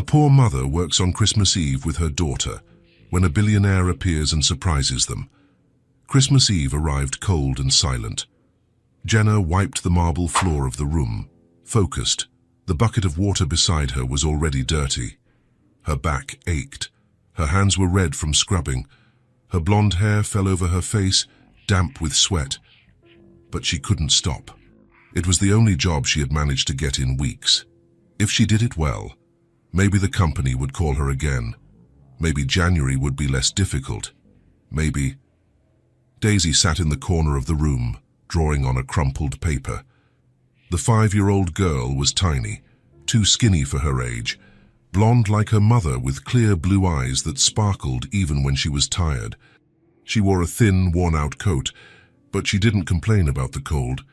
poor mother works on Christmas Eve with her daughter when a billionaire appears and surprises them. Christmas Eve arrived cold and silent. Jenna wiped the marble floor of the room, focused. The bucket of water beside her was already dirty. Her back ached. Her hands were red from scrubbing. Her blonde hair fell over her face, damp with sweat. But she couldn't stop. It was the only job she had managed to get in weeks. If she did it well, maybe the company would call her again. Maybe January would be less difficult. Maybe... Daisy sat in the corner of the room, drawing on a crumpled paper. The 5-year-old girl was tiny, too skinny for her age, blonde like her mother with clear blue eyes that sparkled even when she was tired. She wore a thin, worn-out coat, but she didn't complain about the cold.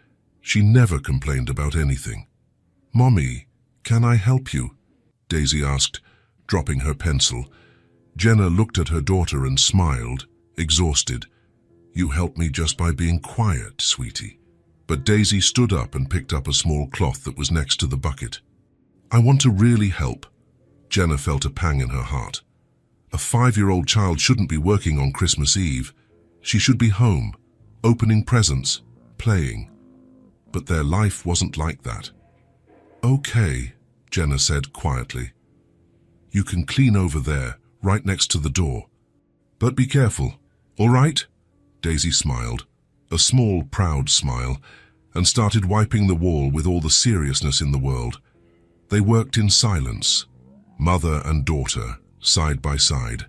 She never complained about anything. "Mommy, can I help you?" Daisy asked, dropping her pencil. Jenna looked at her daughter and smiled, exhausted. "You help me just by being quiet, sweetie." But Daisy stood up and picked up a small cloth that was next to the bucket. "I want to really help." Jenna felt a pang in her heart. A 5-year-old child shouldn't be working on Christmas Eve. She should be home, opening presents, playing. But their life wasn't like that. "Okay," Jenna said quietly. "You can clean over there, right next to the door. But be careful, all right?" Daisy smiled, a small, proud smile, and started wiping the wall with all the seriousness in the world. They worked in silence, mother and daughter, side by side.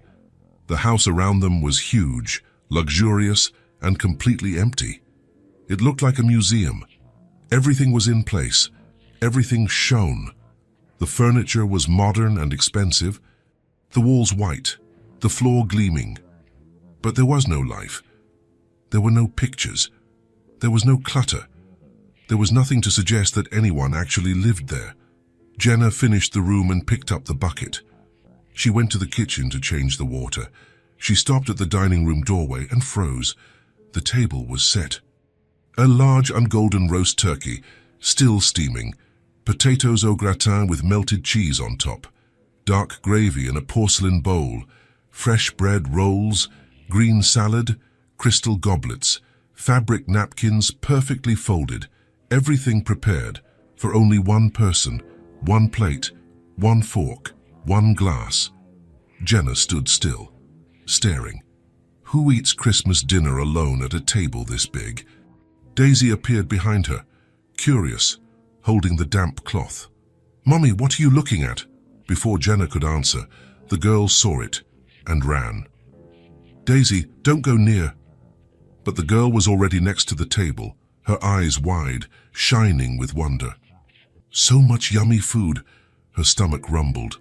The house around them was huge, luxurious, and completely empty. It looked like a museum. Everything was in place. Everything shone. The furniture was modern and expensive, the walls white, the floor gleaming. But there was no life. There were no pictures. There was no clutter. There was nothing to suggest that anyone actually lived there. Jenna finished the room and picked up the bucket. She went to the kitchen to change the water. She stopped at the dining room doorway and froze. The table was set. A large ungolden roast turkey, still steaming, potatoes au gratin with melted cheese on top, dark gravy in a porcelain bowl, fresh bread rolls, green salad, crystal goblets, fabric napkins perfectly folded, everything prepared for only one person, one plate, one fork, one glass. Jenna stood still, staring. Who eats Christmas dinner alone at a table this big? Daisy appeared behind her, curious, holding the damp cloth. "Mommy, what are you looking at?" Before Jenna could answer, the girl saw it and ran. "Daisy, don't go near." But the girl was already next to the table, her eyes wide, shining with wonder. So much yummy food, her stomach rumbled,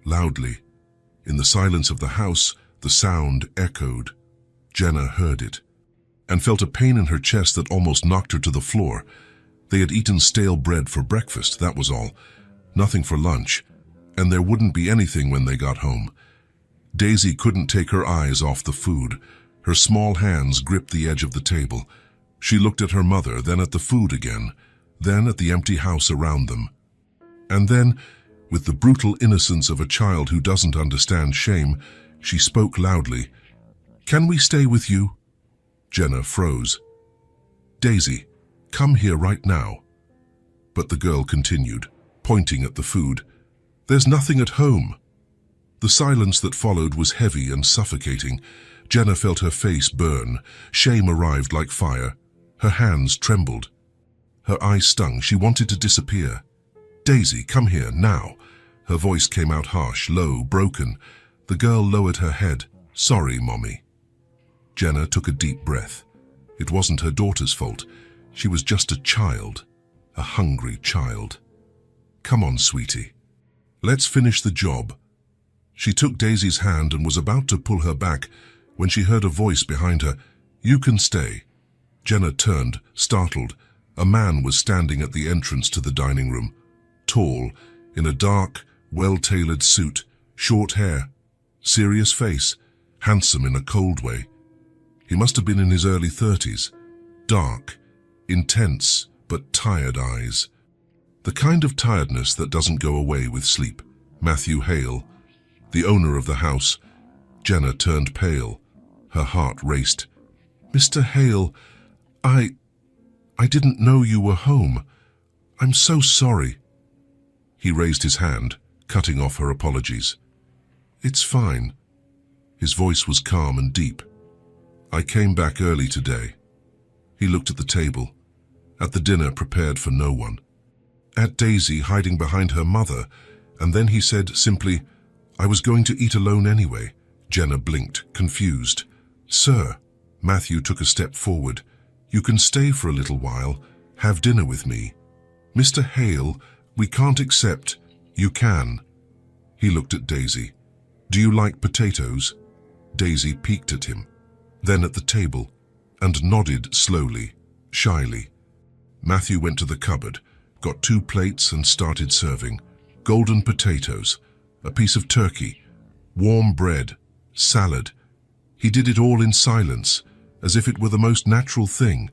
loudly. In the silence of the house, the sound echoed. Jenna heard it, and felt a pain in her chest that almost knocked her to the floor. They had eaten stale bread for breakfast, that was all. Nothing for lunch, and there wouldn't be anything when they got home. Daisy couldn't take her eyes off the food. Her small hands gripped the edge of the table. She looked at her mother, then at the food again, then at the empty house around them. And then, with the brutal innocence of a child who doesn't understand shame, she spoke loudly. "Can we stay with you?" Jenna froze. "Daisy, come here right now." But the girl continued, pointing at the food. "There's nothing at home." The silence that followed was heavy and suffocating. Jenna felt her face burn. Shame arrived like fire. Her hands trembled. Her eyes stung. She wanted to disappear. "Daisy, come here, now." Her voice came out harsh, low, broken. The girl lowered her head. "Sorry, Mommy." Jenna took a deep breath. It wasn't her daughter's fault. She was just a child, a hungry child. "Come on, sweetie. Let's finish the job." She took Daisy's hand and was about to pull her back when she heard a voice behind her. "You can stay." Jenna turned, startled. A man was standing at the entrance to the dining room, tall, in a dark, well-tailored suit, short hair, serious face, handsome in a cold way. He must have been in his early 30s, dark, intense but tired eyes. The kind of tiredness that doesn't go away with sleep, Matthew Hale, the owner of the house. Jenna turned pale. Her heart raced. "Mr. Hale, I didn't know you were home. I'm so sorry." He raised his hand, cutting off her apologies. "It's fine." His voice was calm and deep. "I came back early today." He looked at the table, at the dinner prepared for no one, at Daisy hiding behind her mother, and then he said simply, "I was going to eat alone anyway." Jenna blinked, confused. "Sir," Matthew took a step forward, "you can stay for a little while, have dinner with me." "Mr. Hale, we can't accept." "You can." He looked at Daisy. "Do you like potatoes?" Daisy peeked at him, then at the table, and nodded slowly, shyly. Matthew went to the cupboard, got 2 plates and started serving. Golden potatoes, a piece of turkey, warm bread, salad. He did it all in silence, as if it were the most natural thing.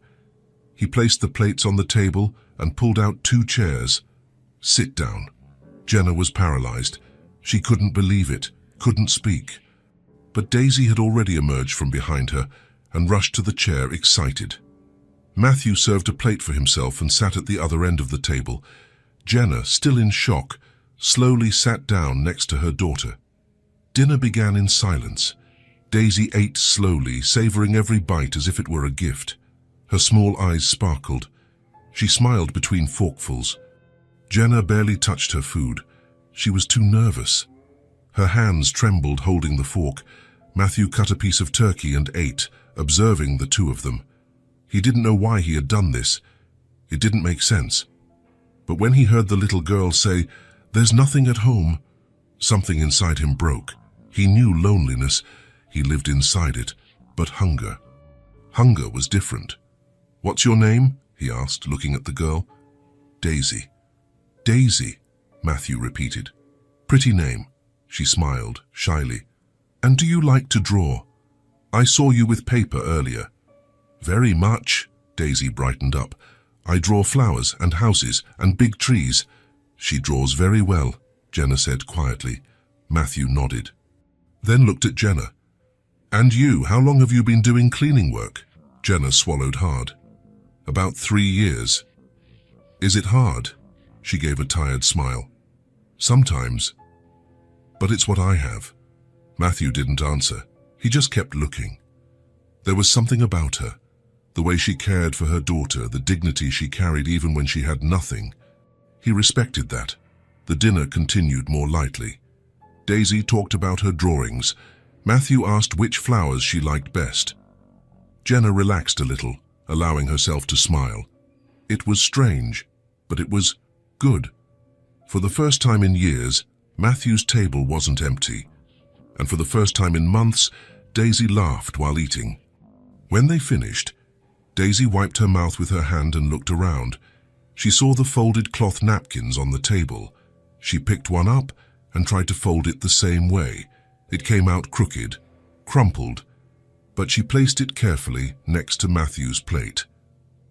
He placed the plates on the table and pulled out 2 chairs. "Sit down." Jenna was paralyzed. She couldn't believe it, couldn't speak. But Daisy had already emerged from behind her and rushed to the chair, excited. Matthew served a plate for himself and sat at the other end of the table. Jenna, still in shock, slowly sat down next to her daughter. Dinner began in silence. Daisy ate slowly, savoring every bite as if it were a gift. Her small eyes sparkled. She smiled between forkfuls. Jenna barely touched her food. She was too nervous. Her hands trembled holding the fork. Matthew cut a piece of turkey and ate, observing the 2 of them. He didn't know why he had done this. It didn't make sense. But when he heard the little girl say, "There's nothing at home," something inside him broke. He knew loneliness. He lived inside it. But hunger. Hunger was different. "What's your name?" he asked, looking at the girl. "Daisy." "Daisy," Matthew repeated. "Pretty name." She smiled, shyly. "And do you like to draw? I saw you with paper earlier." "Very much." Daisy brightened up. "I draw flowers and houses and big trees." "She draws very well," Jenna said quietly. Matthew nodded. Then looked at Jenna. "And you, how long have you been doing cleaning work?" Jenna swallowed hard. "About 3 years." "Is it hard?" She gave a tired smile. "Sometimes. But it's what I have." Matthew didn't answer. He just kept looking. There was something about her, the way she cared for her daughter, the dignity she carried even when she had nothing. He respected that. The dinner continued more lightly. Daisy talked about her drawings. Matthew asked which flowers she liked best. Jenna relaxed a little, allowing herself to smile. It was strange, but it was good. For the first time in years, Matthew's table wasn't empty. And for the first time in months, Daisy laughed while eating. When they finished, Daisy wiped her mouth with her hand and looked around. She saw the folded cloth napkins on the table. She picked one up and tried to fold it the same way. It came out crooked, crumpled, but she placed it carefully next to Matthew's plate.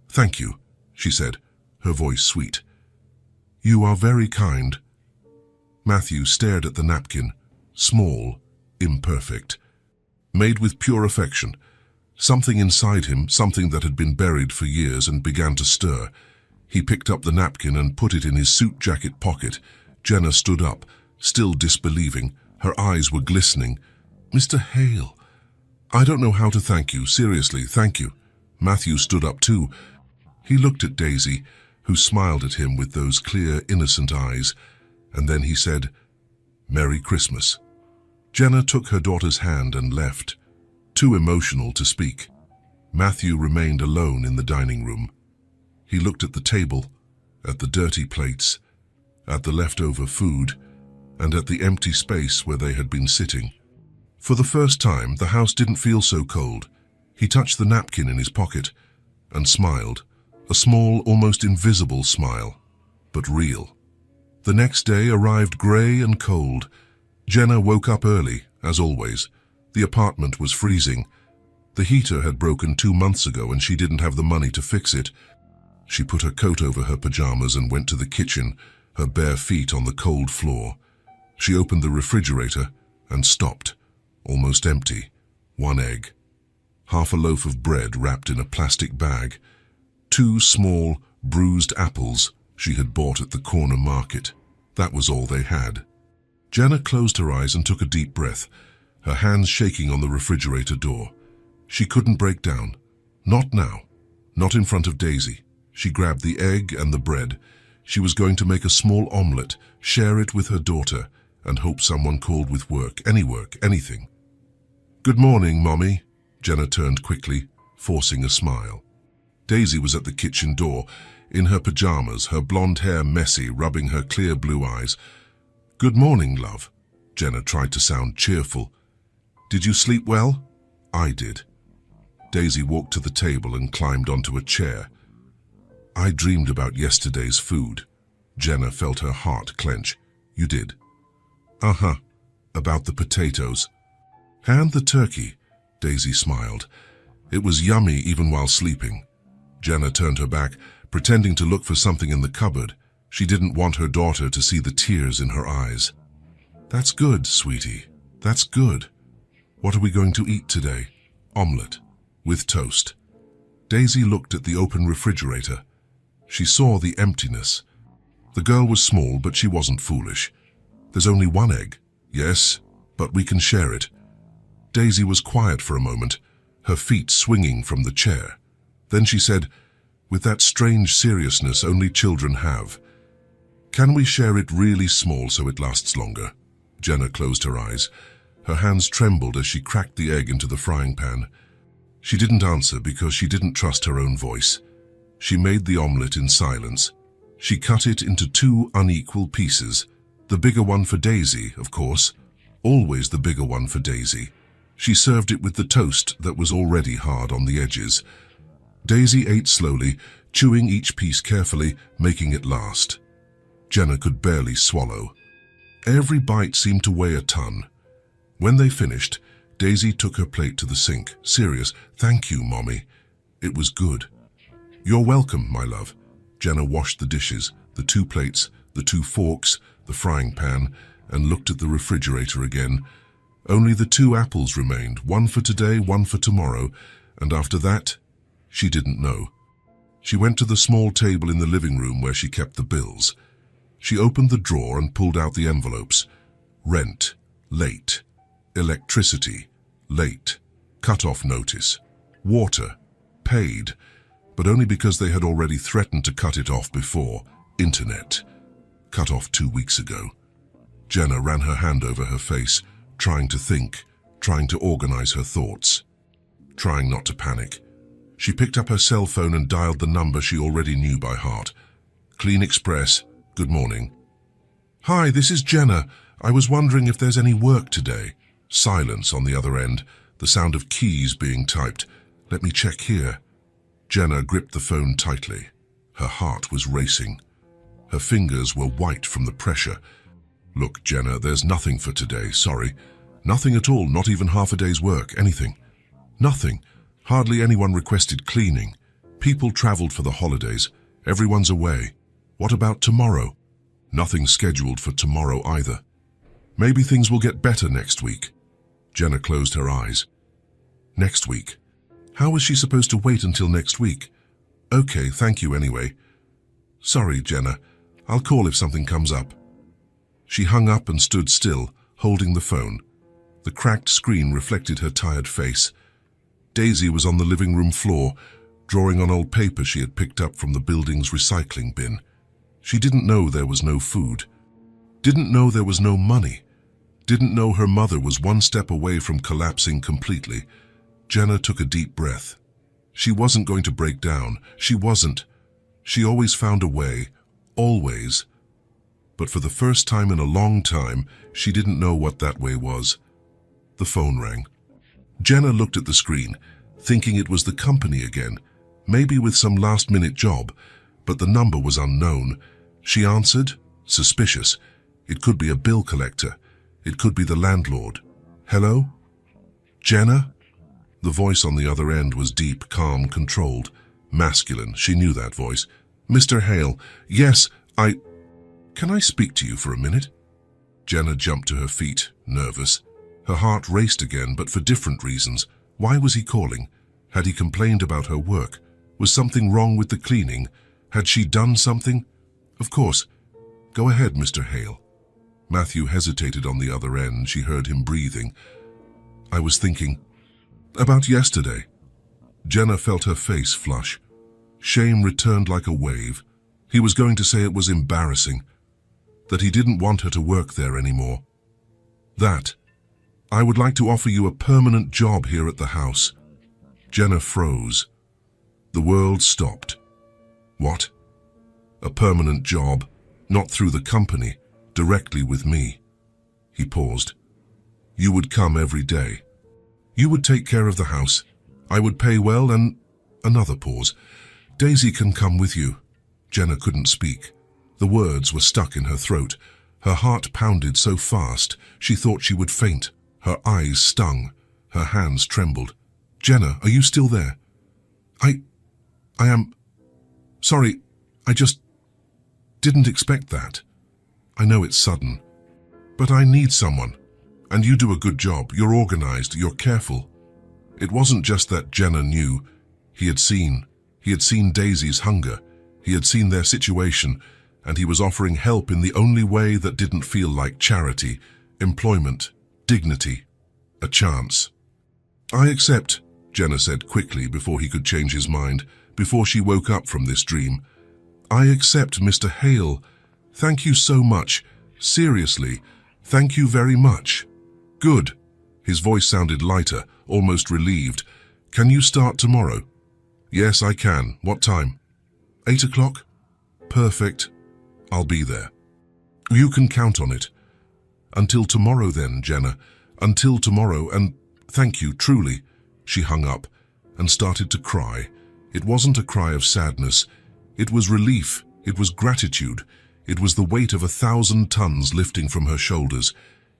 "Thank you," she said, her voice sweet. "You are very kind." Matthew stared at the napkin, small, imperfect, made with pure affection. Something inside him, something that had been buried for years, and began to stir. He picked up the napkin and put it in his suit jacket pocket. Jenna stood up, still disbelieving. Her eyes were glistening. "Mr. Hale, I don't know how to thank you. Seriously, thank you." Matthew stood up too. He looked at Daisy, who smiled at him with those clear, innocent eyes, and then he said, "Merry Christmas." Jenna took her daughter's hand and left, too emotional to speak. Matthew remained alone in the dining room. He looked at the table, at the dirty plates, at the leftover food, and at the empty space where they had been sitting. For the first time, the house didn't feel so cold. He touched the napkin in his pocket and smiled, a small, almost invisible smile, but real. The next day arrived grey and cold. Jenna woke up early, as always. The apartment was freezing. The heater had broken 2 months ago and she didn't have the money to fix it. She put her coat over her pajamas and went to the kitchen, her bare feet on the cold floor. She opened the refrigerator and stopped, almost empty. One egg. Half a loaf of bread wrapped in a plastic bag. 2 small, bruised apples she had bought at the corner market. That was all they had. Jenna closed her eyes and took a deep breath, her hands shaking on the refrigerator door. She couldn't break down. Not now. Not in front of Daisy. She grabbed the egg and the bread. She was going to make a small omelette, share it with her daughter, and hope someone called with work, anything. "Good morning, Mommy." Jenna turned quickly, forcing a smile. Daisy was at the kitchen door, in her pajamas, her blonde hair messy, rubbing her clear blue eyes. "Good morning, love." Jenna tried to sound cheerful. "Did you sleep well?" "I did." Daisy walked to the table and climbed onto a chair. "I dreamed about yesterday's food." Jenna felt her heart clench. "You did?" "Uh-huh. About the potatoes." "And the turkey." Daisy smiled. "It was yummy even while sleeping." Jenna turned her back, pretending to look for something in the cupboard. She didn't want her daughter to see the tears in her eyes. "That's good, sweetie. That's good. What are we going to eat today?" "Omelette. With toast." Daisy looked at the open refrigerator. She saw the emptiness. The girl was small, but she wasn't foolish. "There's only 1 egg." "Yes, but we can share it." Daisy was quiet for a moment, her feet swinging from the chair. Then she said, with that strange seriousness only children have, "Can we share it really small so it lasts longer?" Jenna closed her eyes. Her hands trembled as she cracked the egg into the frying pan. She didn't answer because she didn't trust her own voice. She made the omelette in silence. She cut it into 2 unequal pieces. The bigger one for Daisy, of course. Always the bigger one for Daisy. She served it with the toast that was already hard on the edges. Daisy ate slowly, chewing each piece carefully, making it last. Jenna could barely swallow. Every bite seemed to weigh a ton. When they finished, Daisy took her plate to the sink. Serious, "Thank you, Mommy. It was good." "You're welcome, my love." Jenna washed the dishes, the 2 plates, the 2 forks, the frying pan, and looked at the refrigerator again. Only the 2 apples remained, 1 for today, 1 for tomorrow, and after that, she didn't know. She went to the small table in the living room where she kept the bills. She opened the drawer and pulled out the envelopes. Rent, late. Electricity, late. Cut-off notice. Water, paid, but only because they had already threatened to cut it off before. Internet, cut off 2 weeks ago. Jenna ran her hand over her face, trying to think, trying to organize her thoughts, trying not to panic. She picked up her cell phone and dialed the number she already knew by heart. "Clean Express, good morning." "Hi, this is Jenna. I was wondering if there's any work today." Silence on the other end, the sound of keys being typed. "Let me check here." Jenna gripped the phone tightly. Her heart was racing. Her fingers were white from the pressure. "Look, Jenna, there's nothing for today, sorry. Nothing at all, not even half a day's work, anything. Nothing. Hardly anyone requested cleaning. People traveled for the holidays. Everyone's away. What about tomorrow?" "Nothing scheduled for tomorrow either. Maybe things will get better next week." Jenna closed her eyes. Next week? How was she supposed to wait until next week? "Okay, thank you anyway." "Sorry, Jenna. I'll call if something comes up." She hung up and stood still, holding the phone. The cracked screen reflected her tired face. Daisy was on the living room floor, drawing on old paper she had picked up from the building's recycling bin. She didn't know there was no food. Didn't know there was no money. Didn't know her mother was 1 step away from collapsing completely. Jenna took a deep breath. She wasn't going to break down. She wasn't. She always found a way. Always. But for the first time in a long time, she didn't know what that way was. The phone rang. Jenna looked at the screen, thinking it was the company again, maybe with some last-minute job, but the number was unknown. She answered, suspicious. It could be a bill collector. It could be the landlord. "Hello? Jenna?" The voice on the other end was deep, calm, controlled. Masculine, she knew that voice. "Mr. Hale, yes, Can I speak to you for a minute?" Jenna jumped to her feet, nervous. Her heart raced again, but for different reasons. Why was he calling? Had he complained about her work? Was something wrong with the cleaning? Had she done something? Of course. Go ahead, Mr. Hale. Matthew hesitated on the other end. She heard him breathing. I was thinking about yesterday. Jenna felt her face flush. Shame returned like a wave. He was going to say it was embarrassing, that he didn't want her to work there anymore. That, I would like to offer you a permanent job here at the house. Jenna froze. The world stopped. What? A permanent job, not through the company, directly with me. He paused. You would come every day. You would take care of the house. I would pay well and... Another pause. Daisy can come with you. Jenna couldn't speak. The words were stuck in her throat. Her heart pounded so fast she thought she would faint. Her eyes stung. Her hands trembled. Jenna, are you still there? I am... Sorry, I just didn't expect that. I know it's sudden, but I need someone. And you do a good job. You're organized. You're careful. It wasn't just that Jenna knew. He had seen Daisy's hunger. He had seen their situation, and he was offering help in the only way that didn't feel like charity, employment, dignity, a chance. I accept, Jenna said quickly before he could change his mind, before she woke up from this dream. I accept, Mr. Hale. Thank you so much. Seriously, thank you very much. Good. His voice sounded lighter, almost relieved. Can you start tomorrow? Yes, I can. What time? 8 o'clock? Perfect. I'll be there. You can count on it. Until tomorrow then, Jenna. Until tomorrow, and thank you, truly. She hung up and started to cry. It wasn't a cry of sadness. It was relief. It was gratitude. It was the weight of 1,000 tons lifting from her shoulders.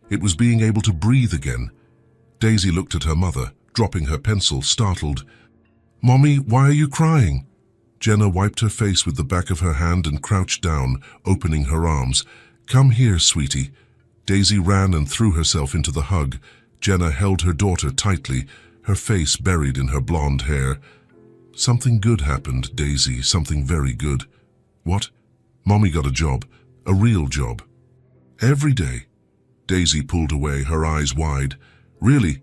It was being able to breathe again. Daisy looked at her mother, dropping her pencil, startled. Mommy, why are you crying? Jenna wiped her face with the back of her hand and crouched down, opening her arms. Come here, sweetie. Daisy ran and threw herself into the hug. Jenna held her daughter tightly, her face buried in her blonde hair. Something good happened, Daisy, something very good. What? Mommy got a job, a real job. Every day. Daisy pulled away, her eyes wide. Really?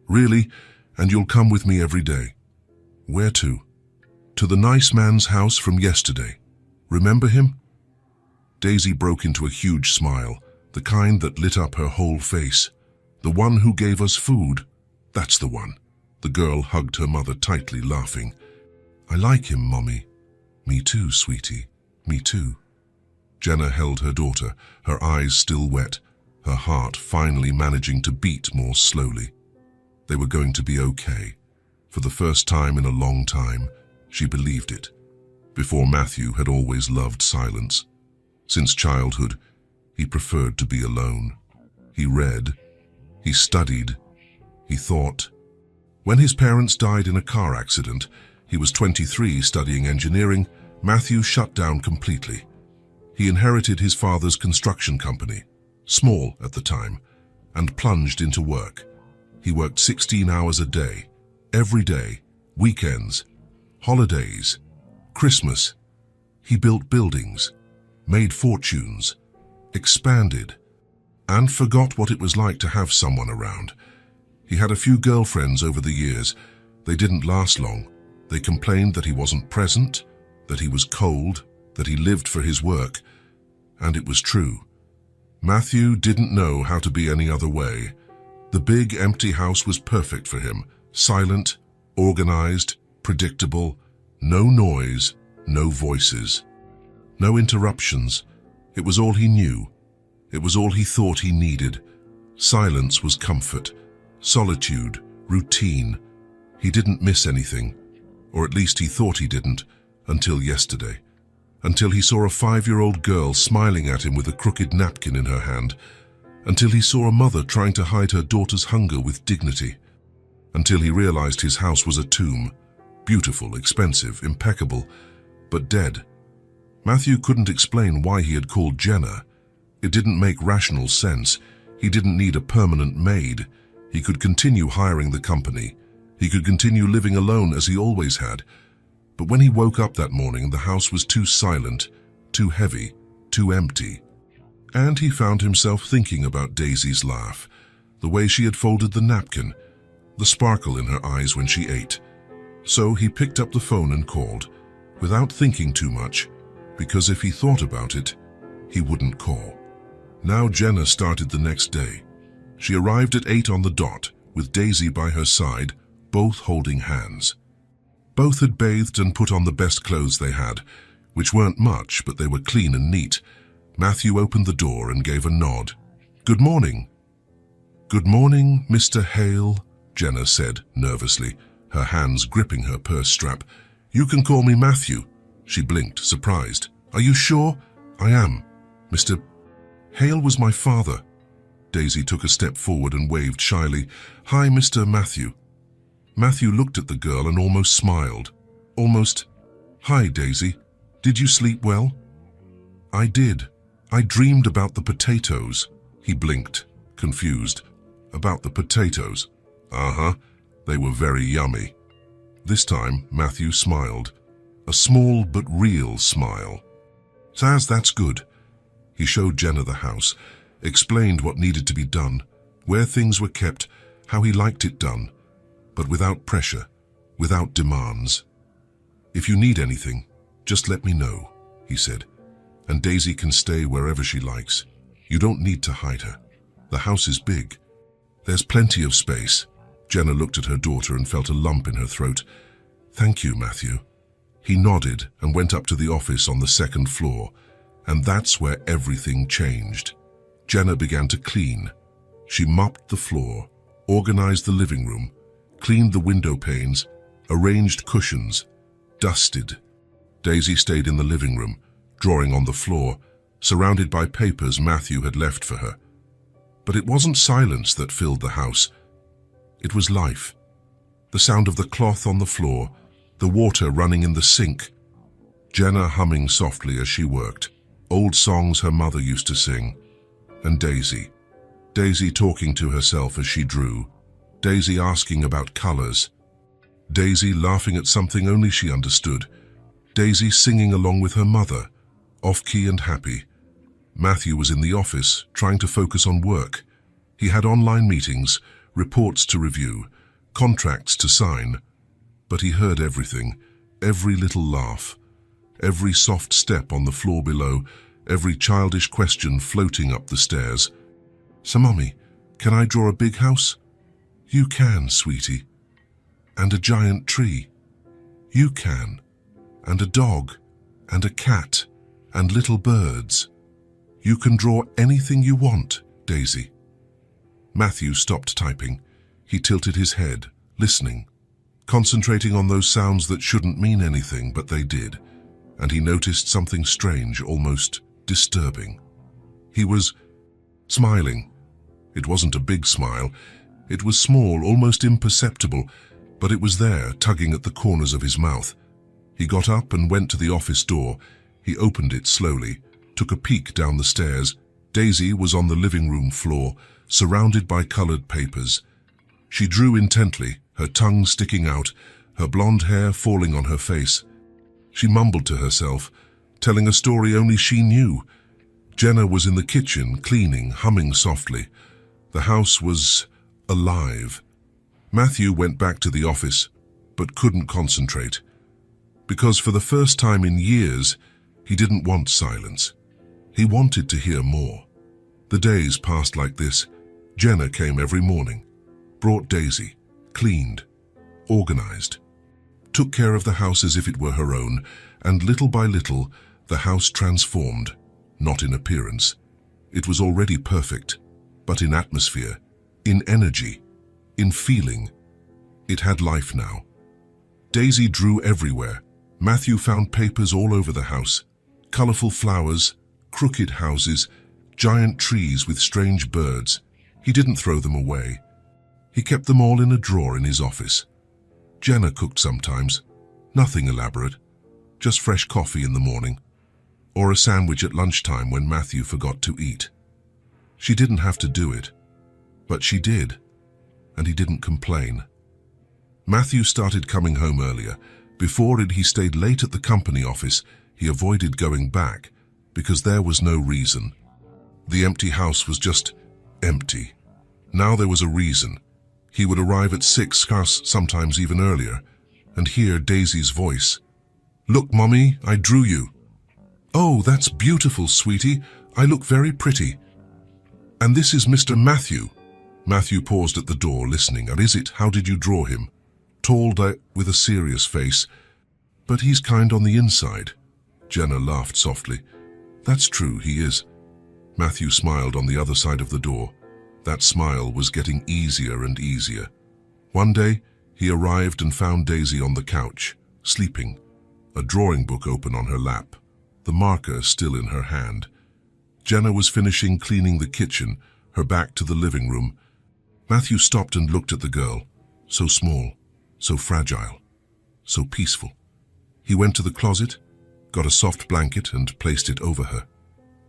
Really? And you'll come with me every day? Where to? To the nice man's house from yesterday. Remember him? Daisy broke into a huge smile, the kind that lit up her whole face. The one who gave us food. That's the one. The girl hugged her mother tightly, laughing. I like him, Mommy. Me too, sweetie. Me too. Jenna held her daughter, her eyes still wet, her heart finally managing to beat more slowly. They were going to be okay. For the first time in a long time, she believed it. Before, Matthew had always loved silence. Since childhood, he preferred to be alone. He read, he studied, he thought. When his parents died in a car accident, he was 23 studying engineering. Matthew shut down completely. He inherited his father's construction company, small at the time, and plunged into work. He worked 16 hours a day, every day, weekends, holidays, Christmas. He built buildings, made fortunes, expanded, and forgot what it was like to have someone around. He had a few girlfriends over the years. They didn't last long. They complained that he wasn't present, that he was cold, that he lived for his work. And it was true. Matthew didn't know how to be any other way. The big, empty house was perfect for him. Silent, organized, predictable, no noise, no voices, no interruptions. It was all he knew. It was all he thought he needed. Silence was comfort, solitude, routine. He didn't miss anything, or at least he thought he didn't, until yesterday. Until he saw a 5-year-old girl smiling at him with a crooked napkin in her hand. Until he saw a mother trying to hide her daughter's hunger with dignity. Until he realized his house was a tomb. Beautiful, expensive, impeccable, but dead. Matthew couldn't explain why he had called Jenna, It didn't make rational sense. He didn't need a permanent maid. He could continue hiring the company. He could continue living alone as he always had. But when he woke up that morning, the house was too silent, too heavy, too empty. And he found himself thinking about Daisy's laugh, the way she had folded the napkin, the sparkle in her eyes when she ate. So he picked up the phone and called, without thinking too much, because if he thought about it, he wouldn't call. Now Jenna started the next day. She arrived at 8 on the dot, with Daisy by her side, both holding hands. Both had bathed and put on the best clothes they had, which weren't much, but they were clean and neat. Matthew opened the door and gave a nod. "Good morning." "Good morning, Mr. Hale," Jenna said nervously, her hands gripping her purse strap. "You can call me Matthew." She blinked, surprised. "Are you sure?" "I am. Mr. Hale was my father." Daisy took a step forward and waved shyly. "Hi, Mr. Matthew." Matthew looked at the girl and almost smiled. Almost, "Hi, Daisy. Did you sleep well?" "I did. I dreamed about the potatoes." He blinked, confused. "About the potatoes?" "Uh-huh. They were very yummy." This time, Matthew smiled. A small but real smile. "Saz, that's good." He showed Jenna the house, explained what needed to be done, where things were kept, how he liked it done, but without pressure, without demands. "If you need anything, just let me know," he said. "And Daisy can stay wherever she likes. You don't need to hide her. The house is big. There's plenty of space." Jenna looked at her daughter and felt a lump in her throat. "Thank you, Matthew." He nodded and went up to the office on the second floor, and that's where everything changed. Jenna began to clean. She mopped the floor, organized the living room, cleaned the window panes, arranged cushions, dusted. Daisy stayed in the living room, drawing on the floor, surrounded by papers Matthew had left for her. But it wasn't silence that filled the house. It was life. The sound of the cloth on the floor, the water running in the sink, Jenna humming softly as she worked, old songs her mother used to sing, and Daisy talking to herself as she drew, Daisy asking about colors, Daisy laughing at something only she understood, Daisy singing along with her mother, off-key and happy. Matthew was in the office, trying to focus on work. He had online meetings, reports to review, contracts to sign. But he heard everything, every little laugh, every soft step on the floor below, every childish question floating up the stairs. "So, Mummy, can I draw a big house?" "You can, sweetie." "And a giant tree?" "You can. And a dog, and a cat, and little birds." "You can draw anything you want, Daisy." Matthew stopped typing. He tilted his head, listening, concentrating on those sounds that shouldn't mean anything, but they did, and he noticed something strange, almost disturbing. He was smiling. It wasn't a big smile. It was small, almost imperceptible, but it was there, tugging at the corners of his mouth. He got up and went to the office door. He opened it slowly, took a peek down the stairs. Daisy was on the living room floor, surrounded by colored papers. She drew intently, her tongue sticking out, her blonde hair falling on her face. She mumbled to herself, telling a story only she knew. Jenna was in the kitchen, cleaning, humming softly. The house was alive. Matthew went back to the office, but couldn't concentrate. Because for the first time in years, he didn't want silence. He wanted to hear more. The days passed like this. Jenna came every morning, brought Daisy, cleaned, organized, took care of the house as if it were her own, and little by little, the house transformed, not in appearance. It was already perfect, but in atmosphere, in energy, in feeling. It had life now. Daisy drew everywhere. Matthew found papers all over the house, colorful flowers, crooked houses, giant trees with strange birds. He didn't throw them away. He kept them all in a drawer in his office. Jenna cooked sometimes, nothing elaborate, just fresh coffee in the morning. or a sandwich at lunchtime when Matthew forgot to eat. She didn't have to do it, but she did, and he didn't complain. Matthew started coming home earlier. Before it, he stayed late at the company office. He avoided going back because there was no reason. The empty house was just empty. Now there was a reason. He would arrive at 6, sometimes even earlier, and hear Daisy's voice. "Look, Mommy, I drew you." "Oh, that's beautiful, sweetie. I look very pretty." "And this is Mr. Matthew." Matthew paused at the door, listening. "And is it? How did you draw him?" "Tall, with a serious face. But he's kind on the inside." Jenna laughed softly. "That's true, he is." Matthew smiled on the other side of the door. That smile was getting easier and easier. One day, he arrived and found Daisy on the couch, sleeping, a drawing book open on her lap, the marker still in her hand. Jenna was finishing cleaning the kitchen, her back to the living room. Matthew stopped and looked at the girl, so small, so fragile, so peaceful. He went to the closet, got a soft blanket and placed it over her.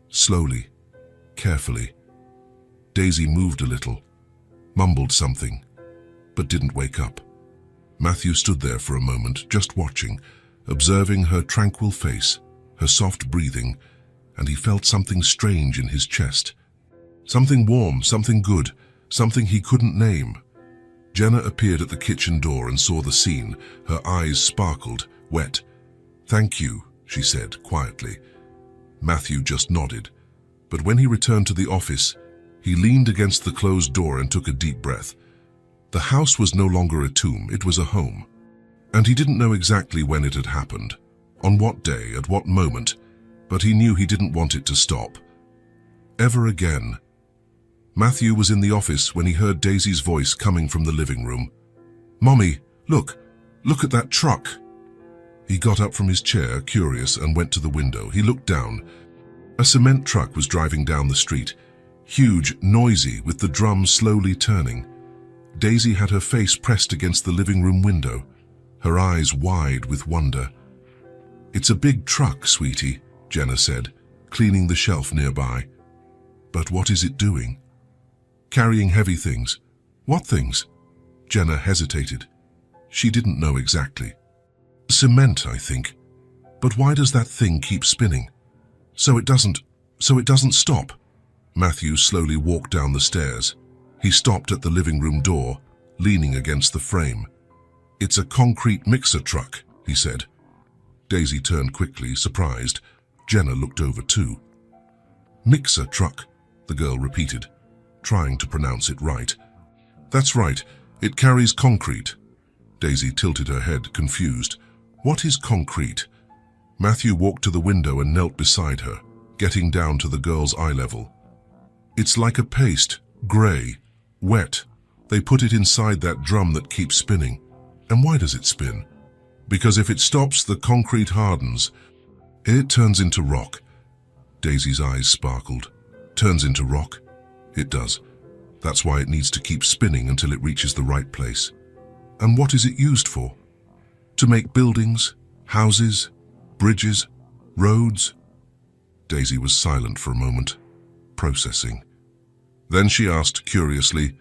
Slowly, carefully. Daisy moved a little, mumbled something, but didn't wake up. Matthew stood there for a moment, just watching, observing her tranquil face, her soft breathing, and he felt something strange in his chest. Something warm, something good, something he couldn't name. Jenna appeared at the kitchen door and saw the scene. Her eyes sparkled, wet. "Thank you," she said quietly. Matthew just nodded, but when he returned to the office, he leaned against the closed door and took a deep breath. The house was no longer a tomb, it was a home. And he didn't know exactly when it had happened, on what day, at what moment, but he knew he didn't want it to stop. Ever again. Matthew was in the office when he heard Daisy's voice coming from the living room. "Mommy, look at that truck." He got up from his chair, curious, and went to the window. He looked down. A cement truck was driving down the street, huge, noisy, with the drum slowly turning. Daisy had her face pressed against the living room window, her eyes wide with wonder. "It's a big truck, sweetie," Jenna said, cleaning the shelf nearby. "But what is it doing?" "Carrying heavy things." "What things?" Jenna hesitated. She didn't know exactly. "Cement, I think. But why does that thing keep spinning? So it doesn't stop." Matthew slowly walked down the stairs. He stopped at the living room door, leaning against the frame. "It's a concrete mixer truck," he said. Daisy turned quickly, surprised. Jenna looked over too. "Mixer truck," the girl repeated, trying to pronounce it right. "That's right, it carries concrete." Daisy tilted her head, confused. "What is concrete?" Matthew walked to the window and knelt beside her, getting down to the girl's eye level. "It's like a paste, grey, wet. They put it inside that drum that keeps spinning." "And why does it spin?" "Because if it stops, the concrete hardens. It turns into rock." Daisy's eyes sparkled. "Turns into rock?" "It does. That's why it needs to keep spinning until it reaches the right place." "And what is it used for?" "To make buildings, houses, bridges, roads." Daisy was silent for a moment, processing. Then she asked curiously,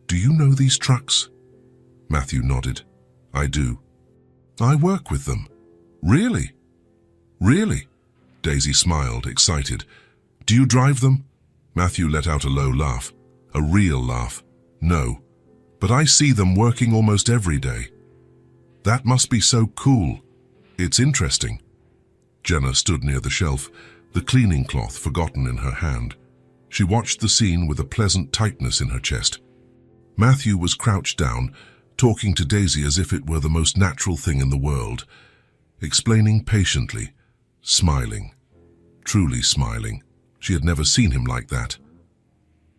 "Do you know these trucks?" Matthew nodded. "I do. I work with them." "Really? Really?" Daisy smiled, excited. "Do you drive them?" Matthew let out a low laugh, a real laugh. "No, but I see them working almost every day." "That must be so cool. It's interesting." Jenna stood near the shelf, the cleaning cloth forgotten in her hand. She watched the scene with a pleasant tightness in her chest. Matthew was crouched down, talking to Daisy as if it were the most natural thing in the world, explaining patiently, smiling, truly smiling. She had never seen him like that.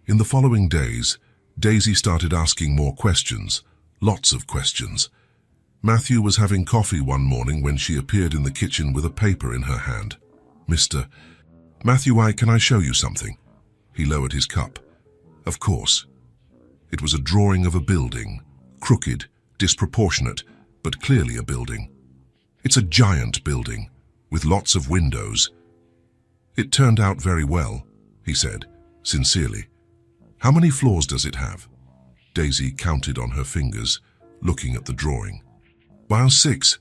In the following days, Daisy started asking more questions, lots of questions. Matthew was having coffee one morning when she appeared in the kitchen with a paper in her hand. "Mr. Matthew, can I show you something?" He lowered his cup. "Of course." It was a drawing of a building, crooked, disproportionate, but clearly a building. It's a giant building, with lots of windows, It turned out very well, he said, sincerely. How many floors does it have? Daisy counted on her fingers, looking at the drawing. Wow, 6.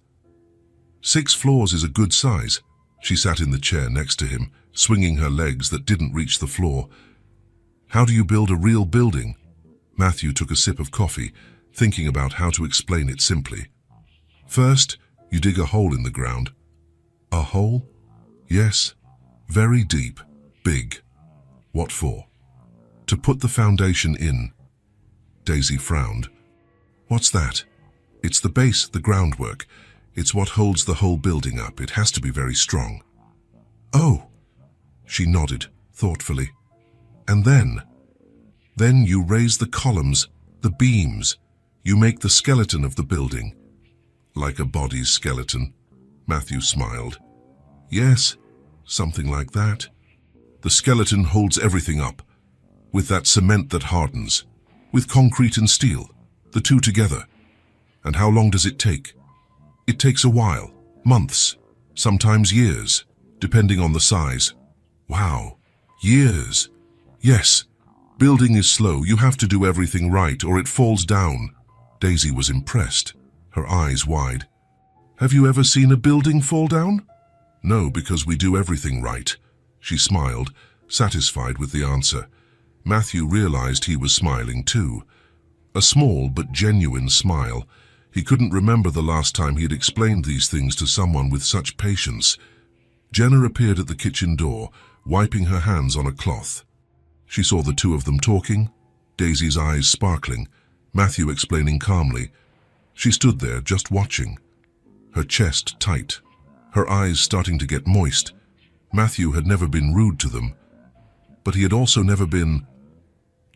6 floors is a good size. She sat in the chair next to him, swinging her legs that didn't reach the floor. How do you build a real building? Matthew took a sip of coffee, thinking about how to explain it simply. First, you dig a hole in the ground. A hole? Yes. Very deep. Big. What for? To put the foundation in. Daisy frowned. What's that? It's the base, the groundwork. It's what holds the whole building up. It has to be very strong. Oh. She nodded, thoughtfully. And then? Then you raise the columns, the beams. You make the skeleton of the building. Like a body's skeleton. Matthew smiled. Yes, something like that. The skeleton holds everything up, with that cement that hardens, with concrete and steel, the two together. And how long does it take? It takes a while, months, sometimes years, depending on the size. Wow, years. Yes, building is slow. You have to do everything right or it falls down. Daisy was impressed, her eyes wide. Have you ever seen a building fall down? No, because we do everything right. She smiled, satisfied with the answer. Matthew realized he was smiling too. A small but genuine smile. He couldn't remember the last time he had explained these things to someone with such patience. Jenna appeared at the kitchen door, wiping her hands on a cloth. She saw the two of them talking, Daisy's eyes sparkling, Matthew explaining calmly. She stood there, just watching, her chest tight, her eyes starting to get moist. Matthew had never been rude to them, but he had also never been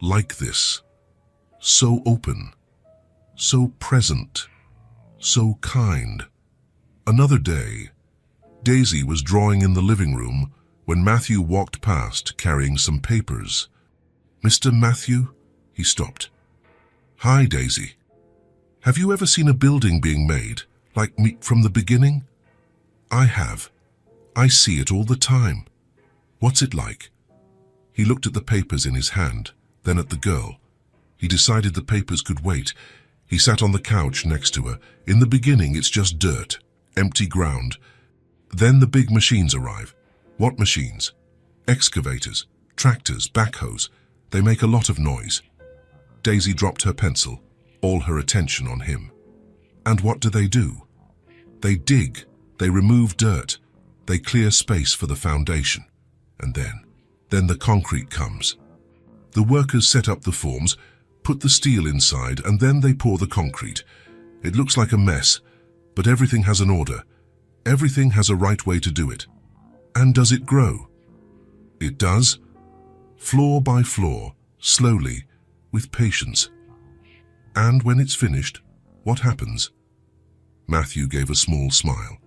like this. So open, so present, so kind. Another day, Daisy was drawing in the living room when Matthew walked past carrying some papers. Mr. Matthew? He stopped. Hi, Daisy. Have you ever seen a building being made, like me from the beginning? I have. I see it all the time. What's it like? He looked at the papers in his hand, then at the girl. He decided the papers could wait. He sat on the couch next to her. In the beginning, it's just dirt, empty ground. Then the big machines arrive. What machines? Excavators, tractors, backhoes. They make a lot of noise. Daisy dropped her pencil, all her attention on him. And what do? They dig, they remove dirt, they clear space for the foundation. And then the concrete comes. The workers set up the forms, put the steel inside, and then they pour the concrete. It looks like a mess, but everything has an order. Everything has a right way to do it. And does it grow? It does. Floor by floor, slowly, with patience. And when it's finished, what happens? Matthew gave a small smile.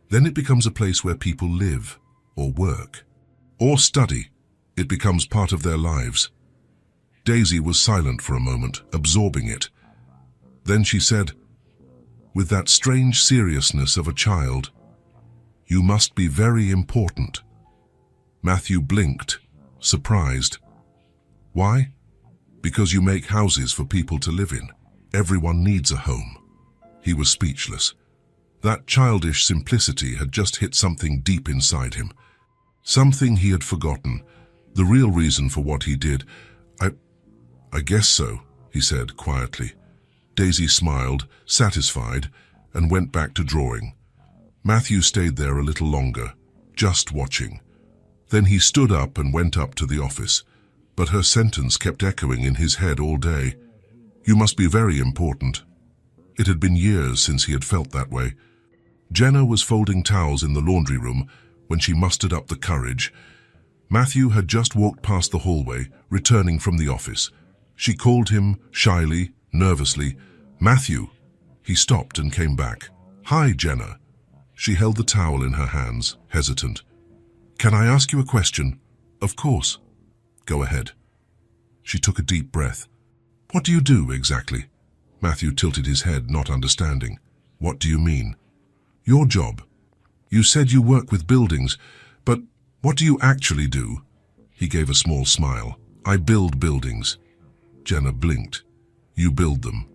Then it becomes a place where people live, or work, or study. It becomes part of their lives. Daisy was silent for a moment, absorbing it. Then she said, with that strange seriousness of a child, "You must be very important." Matthew blinked, surprised. Why? Because you make houses for people to live in. Everyone needs a home. He was speechless. That childish simplicity had just hit something deep inside him. Something he had forgotten. The real reason for what he did. I guess so, he said quietly. Daisy smiled, satisfied, and went back to drawing. Matthew stayed there a little longer, just watching. Then he stood up and went up to the office, but her sentence kept echoing in his head all day. You must be very important. It had been years since he had felt that way. Jenna was folding towels in the laundry room when she mustered up the courage. Matthew had just walked past the hallway, returning from the office. She called him, shyly, nervously. Matthew. He stopped and came back. Hi, Jenna. She held the towel in her hands, hesitant. Can I ask you a question? Of course. Go ahead. She took a deep breath. What do you do exactly? Matthew tilted his head, not understanding. What do you mean? Your job. You said you work with buildings, but What do you actually do? He gave a small smile. I build buildings. Jenna blinked. You build them?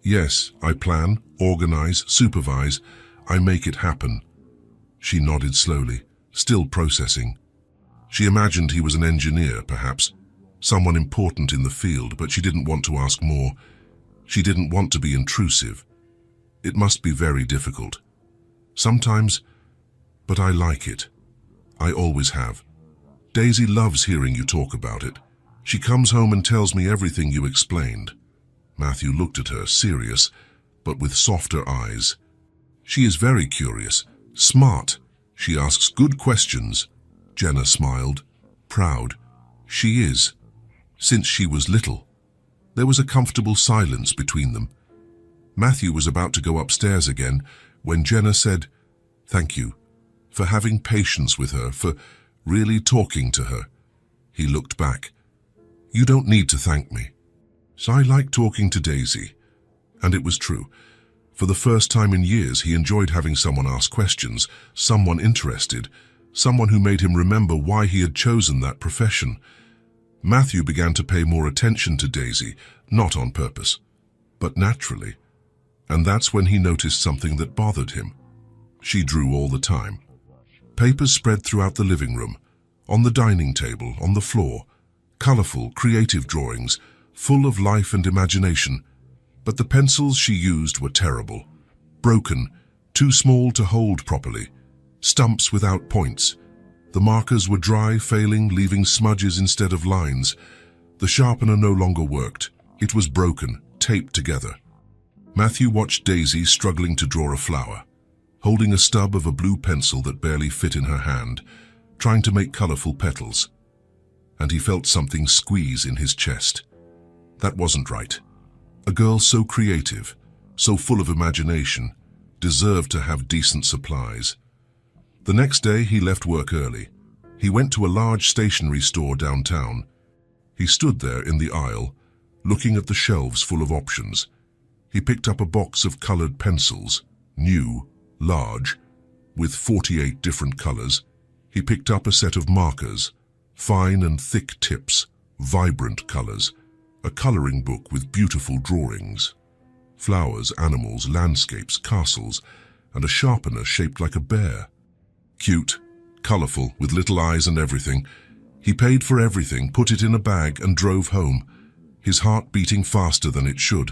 Yes, I plan, organize, supervise. I make it happen. She nodded slowly, still processing. She imagined he was an engineer, perhaps, someone important in the field, but she didn't want to ask more. She didn't want to be intrusive. It must be very difficult. Sometimes, but I like it. I always have. Daisy loves hearing you talk about it. She comes home and tells me everything you explained. Matthew looked at her, serious, but with softer eyes. She is very curious, smart. She asks good questions. Jenna smiled, proud. She is. Since she was little. There was a comfortable silence between them. Matthew was about to go upstairs again when Jenna said, "Thank you for having patience with her, for really talking to her." He looked back. "You don't need to thank me. So I like talking to Daisy." And it was true. For the first time in years, he enjoyed having someone ask questions, someone interested, someone who made him remember why he had chosen that profession. Matthew began to pay more attention to Daisy, not on purpose, but naturally. And that's when he noticed something that bothered him. She drew all the time. Papers spread throughout the living room, on the dining table, on the floor, colorful, creative drawings, full of life and imagination. But the pencils she used were terrible, broken, too small to hold properly, stumps without points. The markers were dry, failing, leaving smudges instead of lines. The sharpener no longer worked. It was broken, taped together. Matthew watched Daisy struggling to draw a flower, holding a stub of a blue pencil that barely fit in her hand, trying to make colorful petals. And he felt something squeeze in his chest. That wasn't right. A girl so creative, so full of imagination, deserved to have decent supplies. The next day he left work early. He went to a large stationery store downtown. He stood there in the aisle, looking at the shelves full of options. He picked up a box of colored pencils, new, large, with 48 different colors. He picked up a set of markers, fine and thick tips, vibrant colors, a coloring book with beautiful drawings, flowers, animals, landscapes, castles, and a sharpener shaped like a bear. Cute, colorful, with little eyes and everything. He paid for everything, put it in a bag, and drove home, his heart beating faster than it should.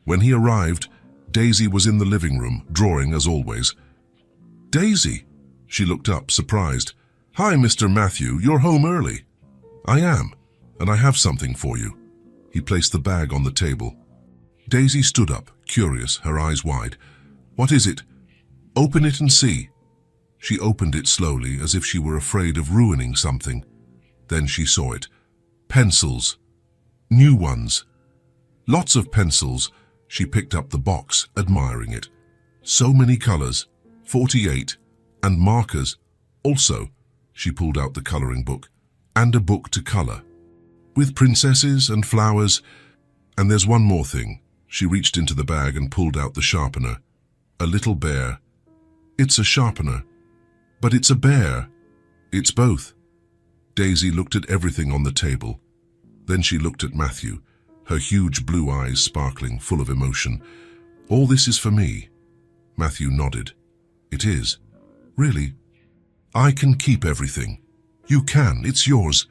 When he arrived, Daisy was in the living room, drawing as always. "Daisy!" She looked up, surprised. "Hi, Mr. Matthew, you're home early." "I am, and I have something for you." He placed the bag on the table. Daisy stood up, curious, her eyes wide. "What is it?" "Open it and see." She opened it slowly, as if she were afraid of ruining something. Then she saw it. Pencils. New ones. Lots of pencils. She picked up the box, admiring it. So many colors. 48. And markers. Also, she pulled out the coloring book. And a book to color. With princesses and flowers. And there's one more thing. She reached into the bag and pulled out the sharpener. A little bear. It's a sharpener. But it's a bear. It's both. Daisy looked at everything on the table. Then she looked at Matthew, her huge blue eyes sparkling, full of emotion. "All this is for me." Matthew nodded. "It is. Really? I can keep everything." "You can. It's yours."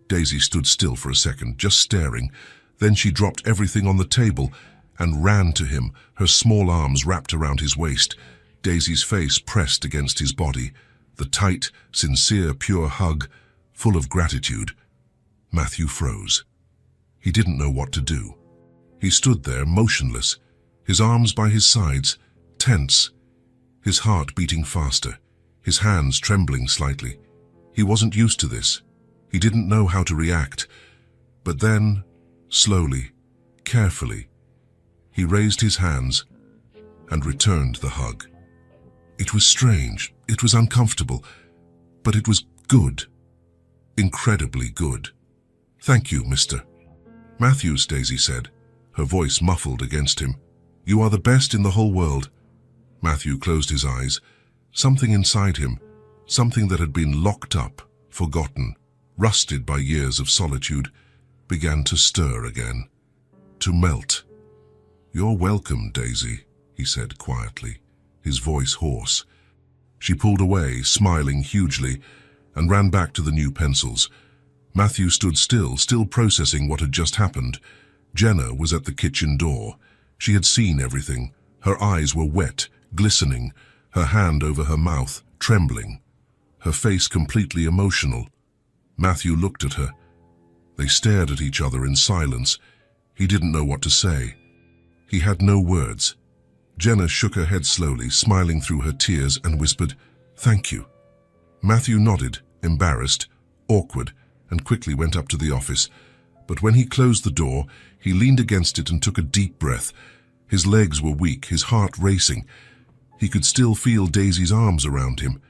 Daisy stood still for a second, just staring. Then she dropped everything on the table and ran to him, her small arms wrapped around his waist. Daisy's face pressed against his body, the tight, sincere, pure hug, full of gratitude. Matthew froze. He didn't know what to do. He stood there, motionless, his arms by his sides, tense, his heart beating faster, his hands trembling slightly. He wasn't used to this. He didn't know how to react. But then, slowly, carefully, he raised his hands and returned the hug. It was strange, it was uncomfortable, but it was good. Incredibly good. "Thank you, Mr. Matthews," Daisy said, her voice muffled against him. "You are the best in the whole world." Matthew closed his eyes. Something inside him, Something that had been locked up, forgotten, rusted by years of solitude, began to stir again, to melt. "You're welcome, Daisy," he said quietly, his voice hoarse. She pulled away, smiling hugely, and ran back to the new pencils. Matthew stood still processing what had just happened. Jenna was at the kitchen door. She had seen everything. Her eyes were wet, glistening, her hand over her mouth, trembling, her face completely emotional. Matthew looked at her. They stared at each other in silence. He didn't know what to say. He had no words. Jenna shook her head slowly, smiling through her tears, and whispered, "Thank you." Matthew nodded, embarrassed, awkward, and quickly went up to the office. But when he closed the door, he leaned against it and took a deep breath. His legs were weak, his heart racing. He could still feel Daisy's arms around him.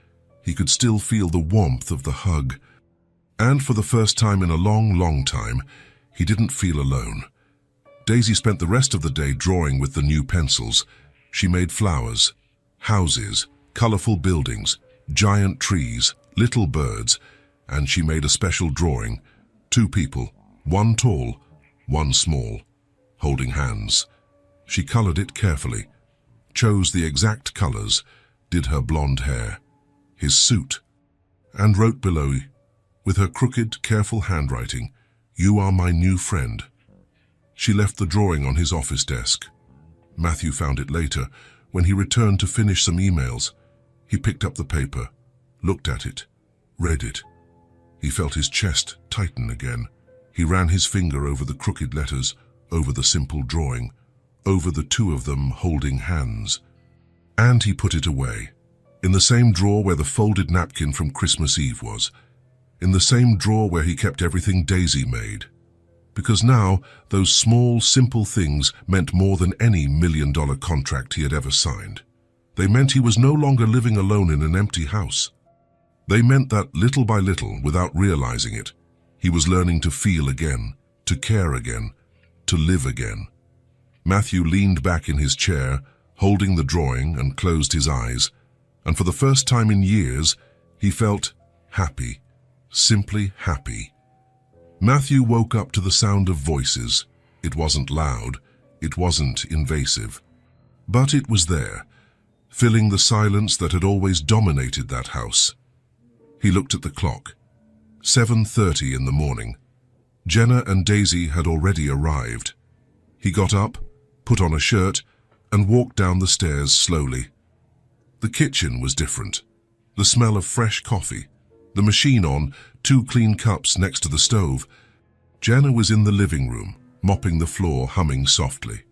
He could still feel the warmth of the hug. And for the first time in a long, long time, he didn't feel alone. Daisy spent the rest of the day drawing with the new pencils. She made flowers, houses, colorful buildings, giant trees, little birds, and she made a special drawing. 2 people, one tall, one small, holding hands. She colored it carefully, chose the exact colors, did her blonde hair, his suit, and wrote below, with her crooked, careful handwriting, "You are my new friend." She left the drawing on his office desk. Matthew found it later, when he returned to finish some emails. He picked up the paper, looked at it, read it. He felt his chest tighten again. He ran his finger over the crooked letters, over the simple drawing, over the 2 of them holding hands. And he put it away, in the same drawer where the folded napkin from Christmas Eve was, in the same drawer where he kept everything Daisy made. Because now, those small, simple things meant more than any $1,000,000 contract he had ever signed. They meant he was no longer living alone in an empty house. They meant that little by little, without realizing it, he was learning to feel again, to care again, to live again. Matthew leaned back in his chair, holding the drawing, and closed his eyes. And for the first time in years, he felt happy, simply happy. Matthew woke up to the sound of voices. It wasn't loud, it wasn't invasive. But it was there, filling the silence that had always dominated that house. He looked at the clock. 7:30 in the morning. Jenna and Daisy had already arrived. He got up, put on a shirt, and walked down the stairs slowly. The kitchen was different. The smell of fresh coffee, the machine on, 2 clean cups next to the stove. Jenna was in the living room, mopping the floor, humming softly.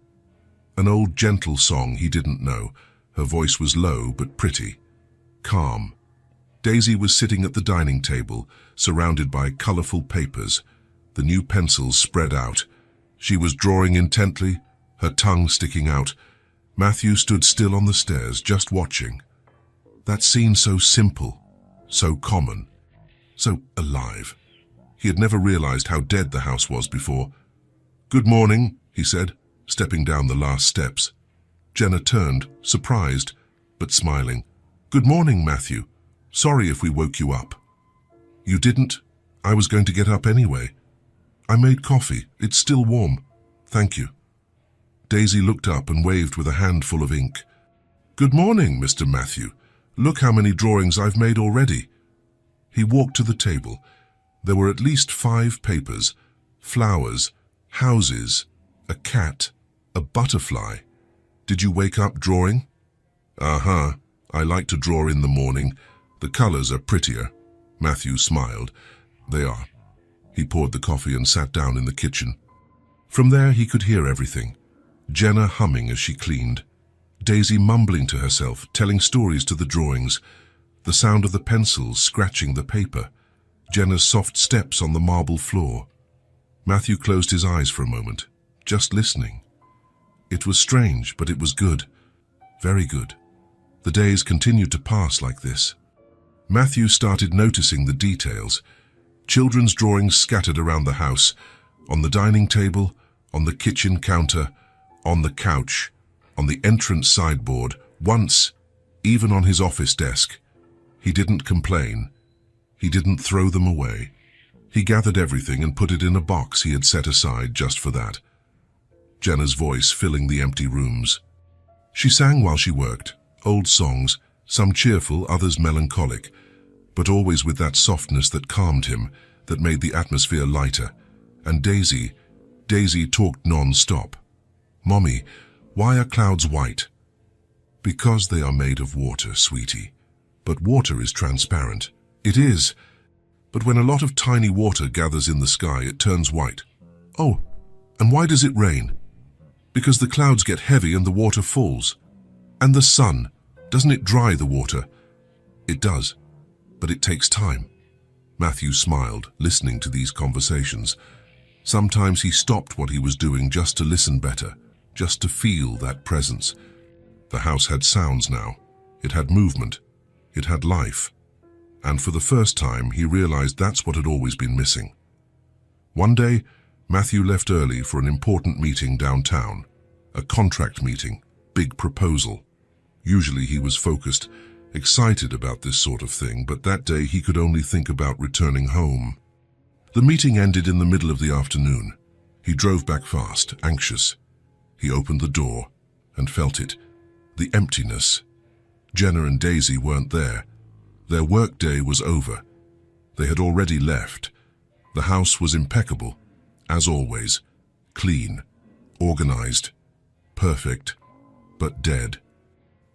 An old gentle song he didn't know. Her voice was low but pretty, calm. Daisy was sitting at the dining table, surrounded by colorful papers, the new pencils spread out. She was drawing intently, her tongue sticking out. Matthew stood still on the stairs, just watching. That scene so simple, so common, so alive. He had never realized how dead the house was before. "Good morning," he said, stepping down the last steps. Jenna turned, surprised, but smiling. "Good morning, Matthew. Sorry if we woke you up." "You didn't. I was going to get up anyway. I made coffee. It's still warm. Thank you." Daisy looked up and waved with a handful of ink. "Good morning, Mr. Matthew. Look how many drawings I've made already." He walked to the table. There were at least 5 papers, flowers, houses, a cat, a butterfly. "Did you wake up drawing?" "Uh-huh. I like to draw in the morning. The colors are prettier." Matthew smiled. "They are." He poured the coffee and sat down in the kitchen. From there he could hear everything. Jenna humming as she cleaned, Daisy mumbling to herself, telling stories to the drawings, the sound of the pencils scratching the paper, Jenna's soft steps on the marble floor. Matthew closed his eyes for a moment, just listening. It was strange, but it was good. Very good. The days continued to pass like this. Matthew started noticing the details. Children's drawings scattered around the house, on the dining table, on the kitchen counter, on the couch, on the entrance sideboard, once even on his office desk. He didn't complain. He didn't throw them away. He gathered everything and put it in a box he had set aside just for that. Jenna's voice filling the empty rooms. She sang while she worked, old songs, some cheerful, others melancholic, but always with that softness that calmed him, that made the atmosphere lighter. And Daisy talked non-stop. "Mommy, why are clouds white?" "Because they are made of water, sweetie. But water is transparent." "It is. But when a lot of tiny water gathers in the sky, it turns white." "Oh, and why does it rain?" "Because the clouds get heavy and the water falls." "And the sun, doesn't it dry the water?" "It does, but it takes time." Matthew smiled, listening to these conversations. Sometimes he stopped what he was doing just to listen better, just to feel that presence. The house had sounds now. It had movement. It had life. And for the first time, he realized that's what had always been missing. One day, Matthew left early for an important meeting downtown. A contract meeting, big proposal. Usually he was focused, excited about this sort of thing, but that day he could only think about returning home. The meeting ended in the middle of the afternoon. He drove back fast, anxious. He opened the door and felt it, the emptiness. Jenna and Daisy weren't there. Their workday was over. They had already left. The house was impeccable, as always, clean, organized, perfect, but dead.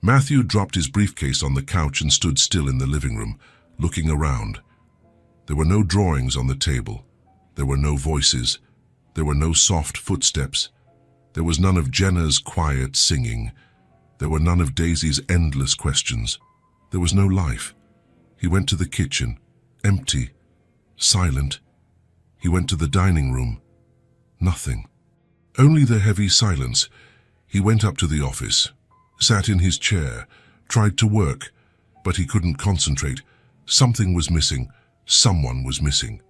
Matthew dropped his briefcase on the couch and stood still in the living room, looking around. There were no drawings on the table. There were no voices. There were no soft footsteps. There was none of Jenna's quiet singing. There were none of Daisy's endless questions. There was no life. He went to the kitchen, empty, silent. He went to the dining room. Nothing. Only the heavy silence. He went up to the office, sat in his chair, tried to work, but he couldn't concentrate. Something was missing. Someone was missing.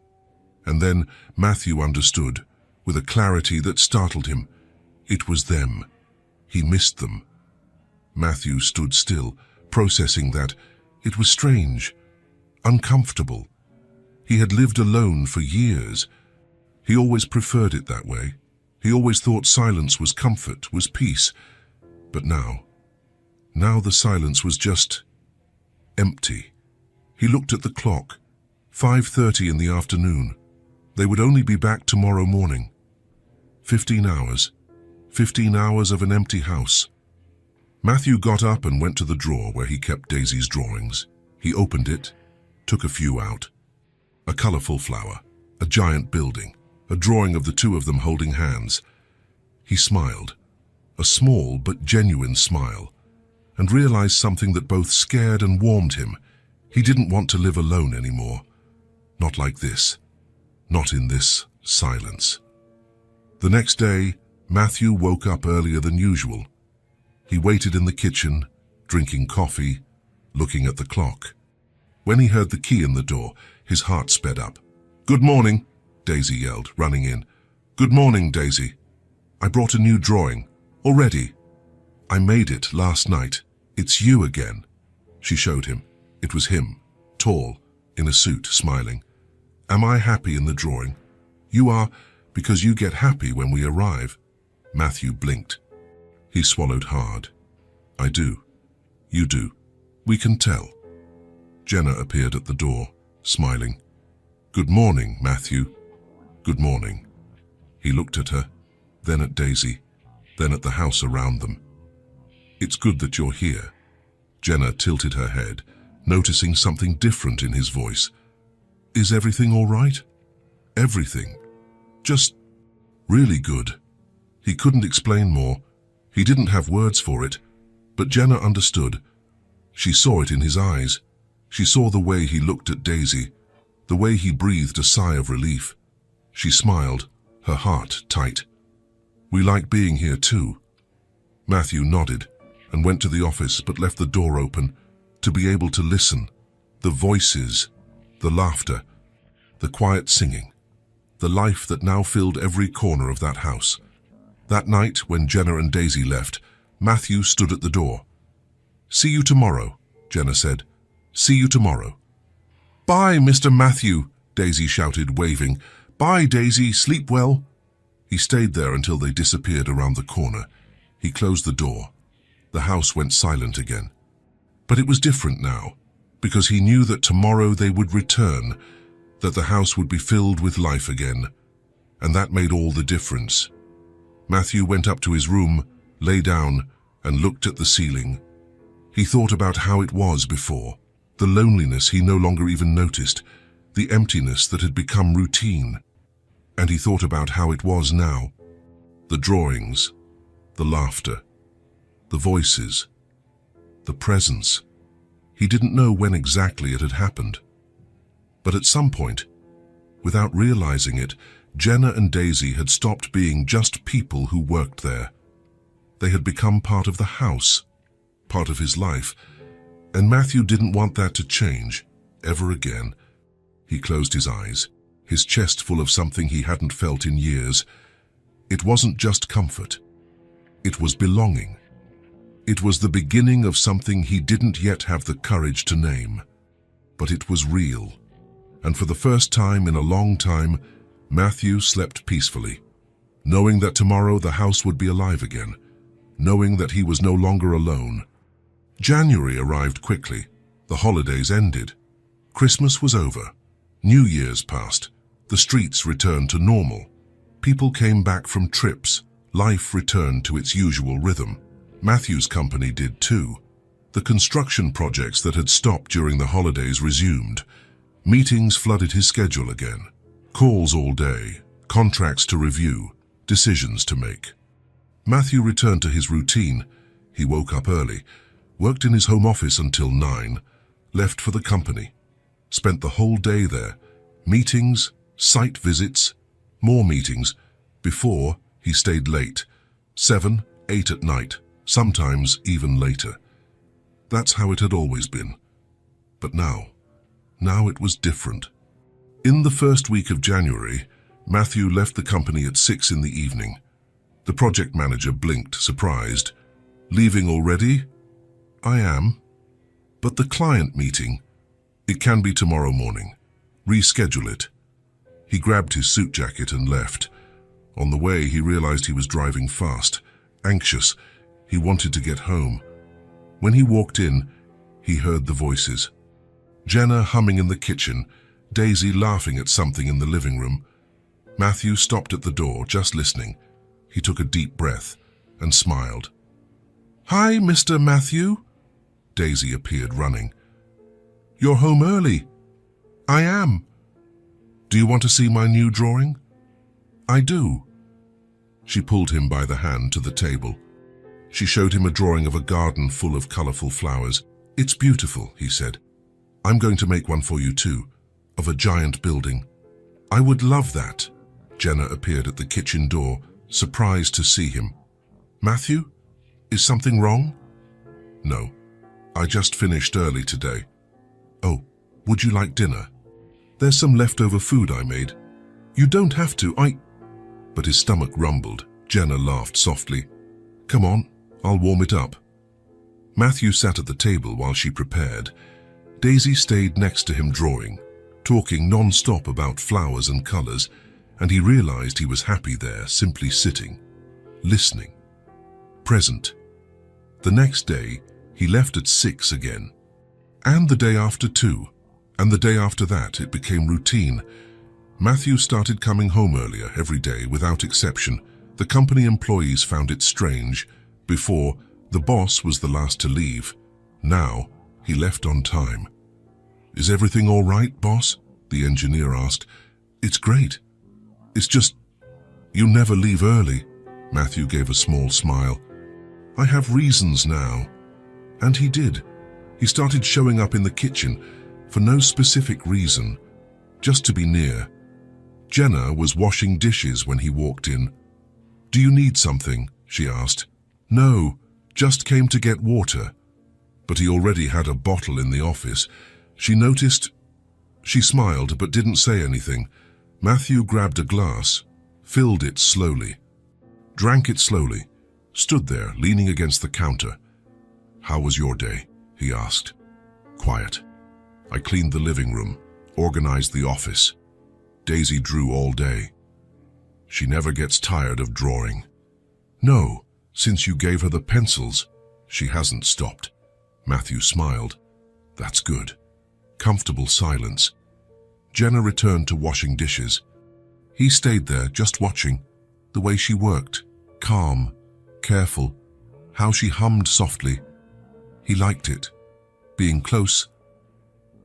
And then Matthew understood, with a clarity that startled him. It was them. He missed them. Matthew stood still, processing that. It was strange, uncomfortable. He had lived alone for years. He always preferred it that way. He always thought silence was comfort, was peace. But now the silence was just empty. He looked at the clock. 5:30 in the afternoon. They would only be back tomorrow morning. 15 hours. 15 hours of an empty house. Matthew got up and went to the drawer where he kept Daisy's drawings. He opened it, took a few out. A colorful flower, a giant building, a drawing of the two of them holding hands. He smiled, a small but genuine smile, and realized something that both scared and warmed him. He didn't want to live alone anymore. Not like this. Not in this silence. The next day, Matthew woke up earlier than usual. He waited in the kitchen, drinking coffee, looking at the clock. When he heard the key in the door, his heart sped up. "Good morning," Daisy yelled, running in. "Good morning, Daisy. I brought a new drawing. Already. I made it last night. It's you again." She showed him. It was him, tall, in a suit, smiling. "Am I happy in the drawing?" "You are, because you get happy when we arrive." Matthew blinked. He swallowed hard. "I do. You do. We can tell." Jenna appeared at the door, smiling. "Good morning, Matthew." "Good morning." He looked at her, then at Daisy, then at the house around them. "It's good that you're here." Jenna tilted her head, noticing something different in his voice. "Is everything all right?" "Everything. Just really good." He couldn't explain more. He didn't have words for it, but Jenna understood. She saw it in his eyes. She saw the way he looked at Daisy, the way he breathed a sigh of relief. She smiled, her heart tight. "We like being here too." Matthew nodded and went to the office but left the door open to be able to listen. The voices, the laughter, the quiet singing, the life that now filled every corner of that house. That night, when Jenna and Daisy left, Matthew stood at the door. "See you tomorrow," Jenna said. See you tomorrow." "Bye, Mr. Matthew," Daisy shouted, waving. "Bye, Daisy, sleep well." He stayed there until they disappeared around the corner. He closed the door. The house went silent again. But it was different now, because he knew that tomorrow they would return, that the house would be filled with life again. And that made all the difference. Matthew went up to his room, lay down, and looked at the ceiling. He thought about how it was before, the loneliness he no longer even noticed, the emptiness that had become routine. And he thought about how it was now. The drawings, the laughter, the voices, the presence. He didn't know when exactly it had happened. But at some point, without realizing it, Jenna and Daisy had stopped being just people who worked there. They had become part of the house, part of his life, and Matthew didn't want that to change, ever again. He closed his eyes, his chest full of something he hadn't felt in years. It wasn't just comfort. It was belonging. It was the beginning of something he didn't yet have the courage to name. But it was real. And for the first time in a long time, Matthew slept peacefully, knowing that tomorrow the house would be alive again, knowing that he was no longer alone. January arrived quickly. The holidays ended. Christmas was over. New Year's passed. The streets returned to normal. People came back from trips. Life returned to its usual rhythm. Matthew's company did too. The construction projects that had stopped during the holidays resumed. Meetings flooded his schedule again. Calls all day, contracts to review, decisions to make. Matthew returned to his routine. He woke up early, worked in his home office until 9, left for the company, spent the whole day there. Meetings, site visits, more meetings. Before, he stayed late, 7, 8 at night, sometimes even later. That's how it had always been. But now it was different. In the first week of January, Matthew left the company at 6 in the evening. The project manager blinked, surprised. "Leaving already?" "I am." "But the client meeting?" "It can be tomorrow morning. Reschedule it." He grabbed his suit jacket and left. On the way, he realized he was driving fast, anxious. He wanted to get home. When he walked in, he heard the voices. Jenna humming in the kitchen, Daisy laughing at something in the living room. Matthew stopped at the door, just listening. He took a deep breath and smiled. "Hi, Mr. Matthew." Daisy appeared running. "You're home early." "I am." "Do you want to see my new drawing?" "I do." She pulled him by the hand to the table. She showed him a drawing of a garden full of colorful flowers. "It's beautiful," he said. "I'm going to make one for you too, of a giant building." "I would love that." Jenna appeared at the kitchen door, surprised to see him. "Matthew, is something wrong?" "No, I just finished early today." "Oh, would you like dinner?" "There's some leftover food I made." "You don't have to, But his stomach rumbled. Jenna laughed softly. "Come on, I'll warm it up." Matthew sat at the table while she prepared. Daisy stayed next to him drawing, talking non-stop about flowers and colors, and he realized he was happy there, simply sitting, listening, present. The next day, he left at 6 again. And the day after too. And the day after that, it became routine. Matthew started coming home earlier every day without exception. The company employees found it strange. Before, the boss was the last to leave. Now, he left on time. "Is everything all right, boss?" the engineer asked. "It's great. It's just, you never leave early." Matthew gave a small smile. "I have reasons now." And he did. He started showing up in the kitchen for no specific reason, just to be near. Jenna was washing dishes when he walked in. "Do you need something?" she asked. "No, just came to get water." But he already had a bottle in the office. She noticed. She smiled but didn't say anything. Matthew grabbed a glass, filled it slowly, drank it slowly, stood there leaning against the counter. "How was your day?" he asked. "Quiet." I cleaned the living room, organized the office. Daisy drew all day. She never gets tired of drawing. No, since you gave her the pencils, she hasn't stopped. Matthew smiled. That's good. Comfortable silence. Jenna returned to washing dishes. He stayed there, just watching. The way she worked, calm, careful, how she hummed softly. He liked it. Being close,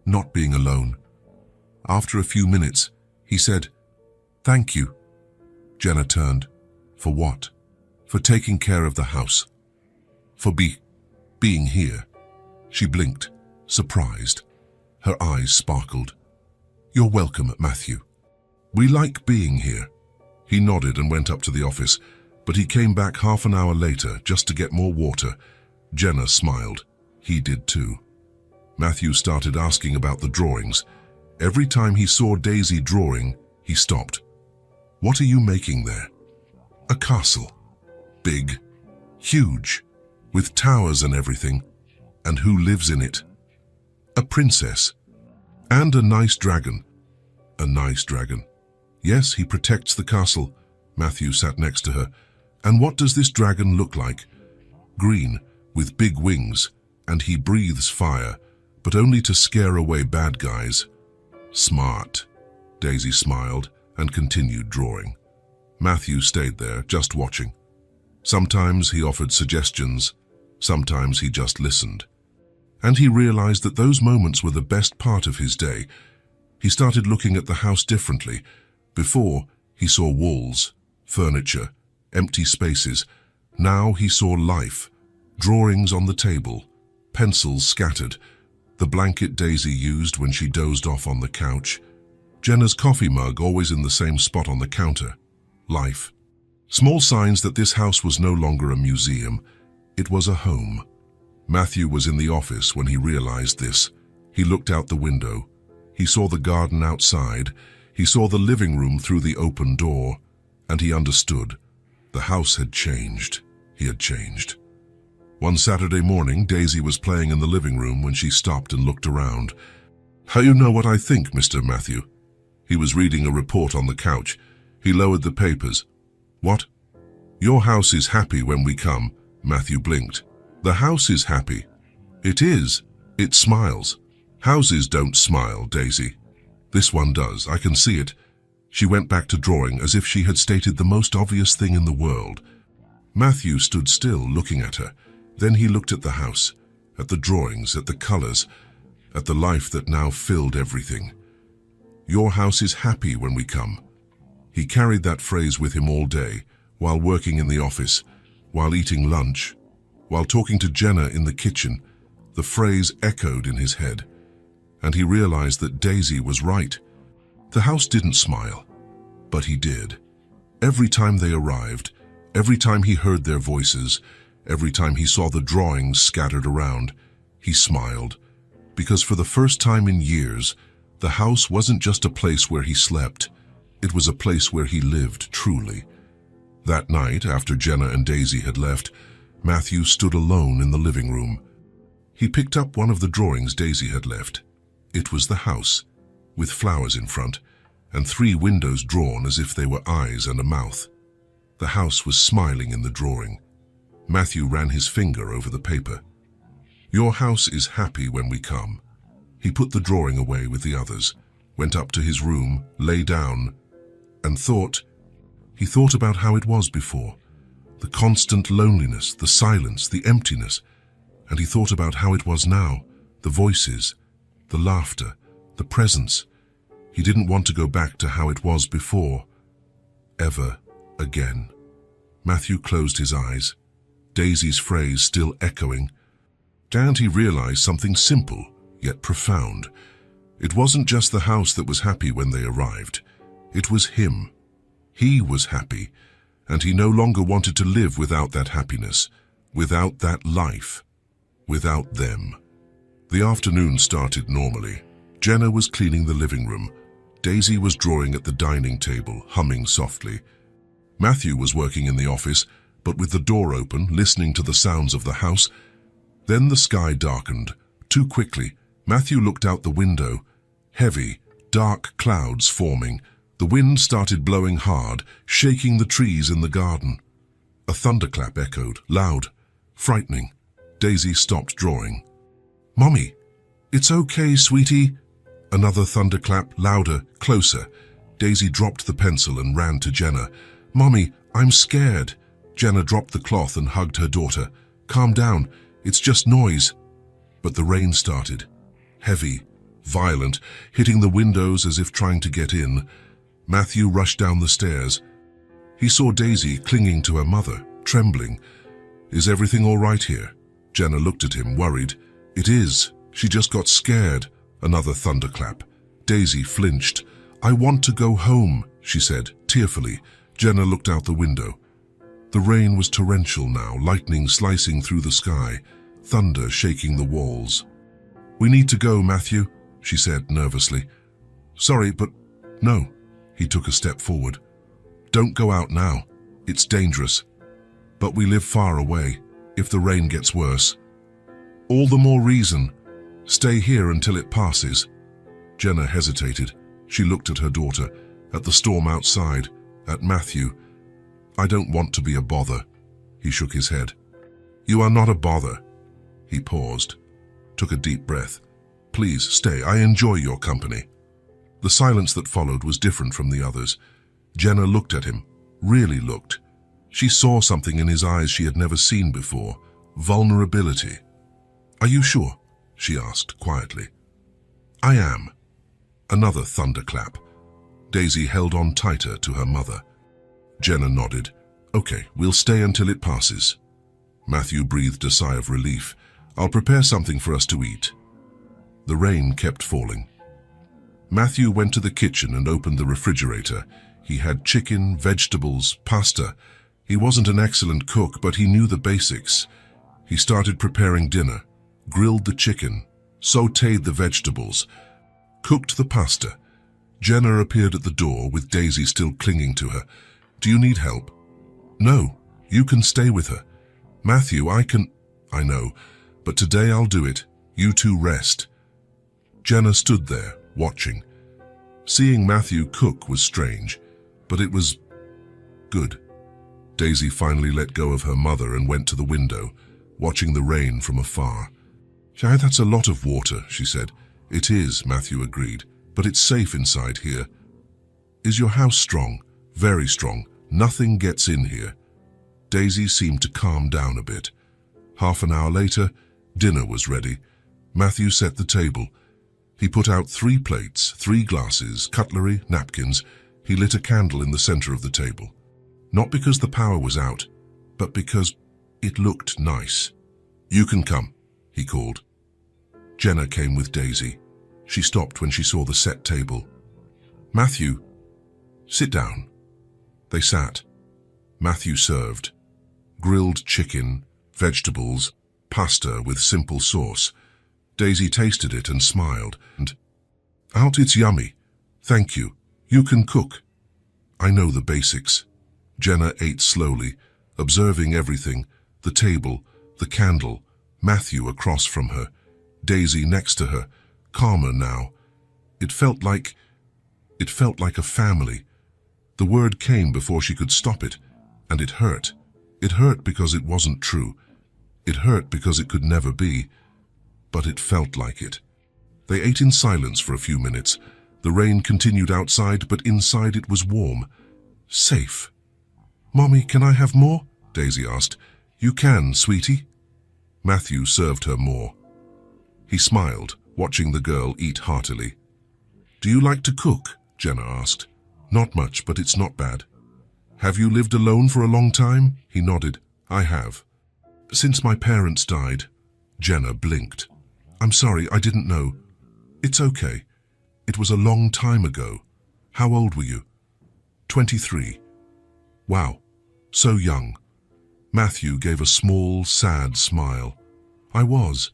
not being alone. After a few minutes, he said, "Thank you." Jenna turned. For what? For taking care of the house. For being here. She blinked, surprised. Her eyes sparkled. "You're welcome, Matthew. We like being here." He nodded and went up to the office, but he came back half an hour later just to get more water. Jenna smiled. He did too. Matthew started asking about the drawings. Every time he saw Daisy drawing, he stopped. "What are you making there?" "A castle. Big, huge, with towers and everything. And who lives in it?" "A princess. And a nice dragon." "A nice dragon." "Yes, he protects the castle." Matthew sat next to her. "And what does this dragon look like?" "Green, with big wings, and he breathes fire, but only to scare away bad guys." "Smart." Daisy smiled and continued drawing. Matthew stayed there, just watching. Sometimes he offered suggestions, sometimes he just listened. And he realized that those moments were the best part of his day. He started looking at the house differently. Before, he saw walls, furniture, empty spaces. Now he saw life, drawings on the table, pencils scattered, the blanket Daisy used when she dozed off on the couch, Jenna's coffee mug always in the same spot on the counter. Life. Small signs that this house was no longer a museum. It was a home. Matthew was in the office when he realized this. He looked out the window. He saw the garden outside. He saw the living room through the open door. And he understood. The house had changed. He had changed. One Saturday morning, Daisy was playing in the living room when she stopped and looked around. "How you know what I think, Mr. Matthew?" He was reading a report on the couch. He lowered the papers. "What?" "Your house is happy when we come." Matthew blinked. "The house is happy." "It is. It smiles." "Houses don't smile, Daisy." "This one does. I can see it." She went back to drawing as if she had stated the most obvious thing in the world. Matthew stood still, looking at her. Then he looked at the house, at the drawings, at the colors, at the life that now filled everything. "Your house is happy when we come." He carried that phrase with him all day, while working in the office, while eating lunch, while talking to Jenna in the kitchen. The phrase echoed in his head, and he realized that Daisy was right. The house didn't smile, but he did. Every time they arrived, every time he heard their voices, every time he saw the drawings scattered around, he smiled, because for the first time in years, the house wasn't just a place where he slept. It was a place where he lived truly. That night, after Jenna and Daisy had left, Matthew stood alone in the living room. He picked up one of the drawings Daisy had left. It was the house, with flowers in front, and 3 windows drawn as if they were eyes and a mouth. The house was smiling in the drawing. Matthew ran his finger over the paper. "Your house is happy when we come." He put the drawing away with the others, went up to his room, lay down, and thought. He thought about how it was before. The constant loneliness, the silence, the emptiness. And he thought about how it was now, the voices, the laughter, the presence. He didn't want to go back to how it was before, ever again. Matthew closed his eyes, Daisy's phrase still echoing. And he realized something simple, yet profound. It wasn't just the house that was happy when they arrived. It was him. He was happy, and he no longer wanted to live without that happiness, without that life, without them. The afternoon started normally. Jenna was cleaning the living room. Daisy was drawing at the dining table, humming softly. Matthew was working in the office, but with the door open, listening to the sounds of the house. Then the sky darkened, too quickly. Matthew looked out the window. Heavy, dark clouds forming. The wind started blowing hard, shaking the trees in the garden. A thunderclap echoed, loud, frightening. Daisy stopped drawing. "Mommy, it's okay, sweetie." Another thunderclap, louder, closer. Daisy dropped the pencil and ran to Jenna. "Mommy, I'm scared." Jenna dropped the cloth and hugged her daughter. "Calm down, it's just noise." But the rain started. Heavy, violent, hitting the windows as if trying to get in. Matthew rushed down the stairs. He saw Daisy clinging to her mother, trembling. "Is everything all right here?" Jenna looked at him, worried. "It is. She just got scared." Another thunderclap. Daisy flinched. "I want to go home," she said, tearfully. Jenna looked out the window. The rain was torrential now, lightning slicing through the sky, thunder shaking the walls. "We need to go, Matthew," she said nervously. "Sorry, but no." He took a step forward. "Don't go out now. It's dangerous. But we live far away, if the rain gets worse. All the more reason. Stay here until it passes." Jenna hesitated. She looked at her daughter, at the storm outside, at Matthew. "I don't want to be a bother." He shook his head. "You are not a bother." He paused, took a deep breath. "Please stay. I enjoy your company." The silence that followed was different from the others. Jenna looked at him, really looked. She saw something in his eyes she had never seen before, vulnerability. "Are you sure?" she asked quietly. "I am." Another thunderclap. Daisy held on tighter to her mother. Jenna nodded. "Okay, we'll stay until it passes." Matthew breathed a sigh of relief. "I'll prepare something for us to eat." The rain kept falling. Matthew went to the kitchen and opened the refrigerator. He had chicken, vegetables, pasta. He wasn't an excellent cook, but he knew the basics. He started preparing dinner, grilled the chicken, sautéed the vegetables, cooked the pasta. Jenna appeared at the door with Daisy still clinging to her. "Do you need help?" "No, you can stay with her." "Matthew, I can..." "I know, but today I'll do it. You two rest." Jenna stood there, watching. Seeing Matthew cook was strange, but it was good. Daisy finally let go of her mother and went to the window, watching the rain from afar. "That's a lot of water," she said. "It is," Matthew agreed, "but it's safe inside here." "Is your house strong?" "Very strong. Nothing gets in here." Daisy seemed to calm down a bit. Half an hour later, dinner was ready. Matthew set the table. He put out 3 plates, 3 glasses, cutlery, napkins. He lit a candle in the center of the table. Not because the power was out, but because it looked nice. "You can come," he called. Jenna came with Daisy. She stopped when she saw the set table. "Matthew, sit down." They sat. Matthew served. Grilled chicken, vegetables, pasta with simple sauce. Daisy tasted it and smiled. "Out, it's yummy. Thank you. You can cook." "I know the basics." Jenna ate slowly, observing everything, the table, the candle, Matthew across from her, Daisy next to her, calmer now. It felt like a family. The word came before she could stop it, and it hurt. It hurt because it wasn't true. It hurt because it could never be. But it felt like it. They ate in silence for a few minutes. The rain continued outside, but inside it was warm. Safe. "Mommy, can I have more?" Daisy asked. "You can, sweetie." Matthew served her more. He smiled, watching the girl eat heartily. "Do you like to cook?" Jenna asked. "Not much, but it's not bad." "Have you lived alone for a long time?" He nodded. "I have." "Since my parents died." Jenna blinked. "I'm sorry, I didn't know." "It's okay. It was a long time ago." "How old were you?" 23. "Wow, so young." Matthew gave a small, sad smile. "I was.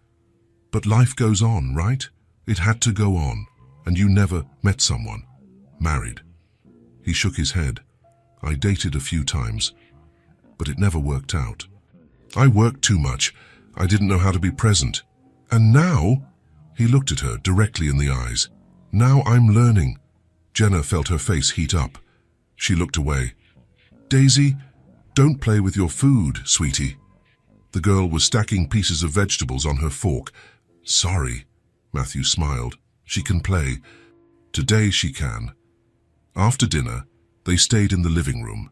But life goes on, right? It had to go on. And you never met someone. Married." He shook his head. "I dated a few times, but it never worked out. I worked too much. I didn't know how to be present. And now," He looked at her directly in the eyes. Now I'm learning. Jenna felt her face heat up. She looked away. Daisy, don't play with your food, sweetie. The girl was stacking pieces of vegetables on her fork. Sorry, Matthew smiled. She can play. Today she can. After dinner, they stayed in the living room.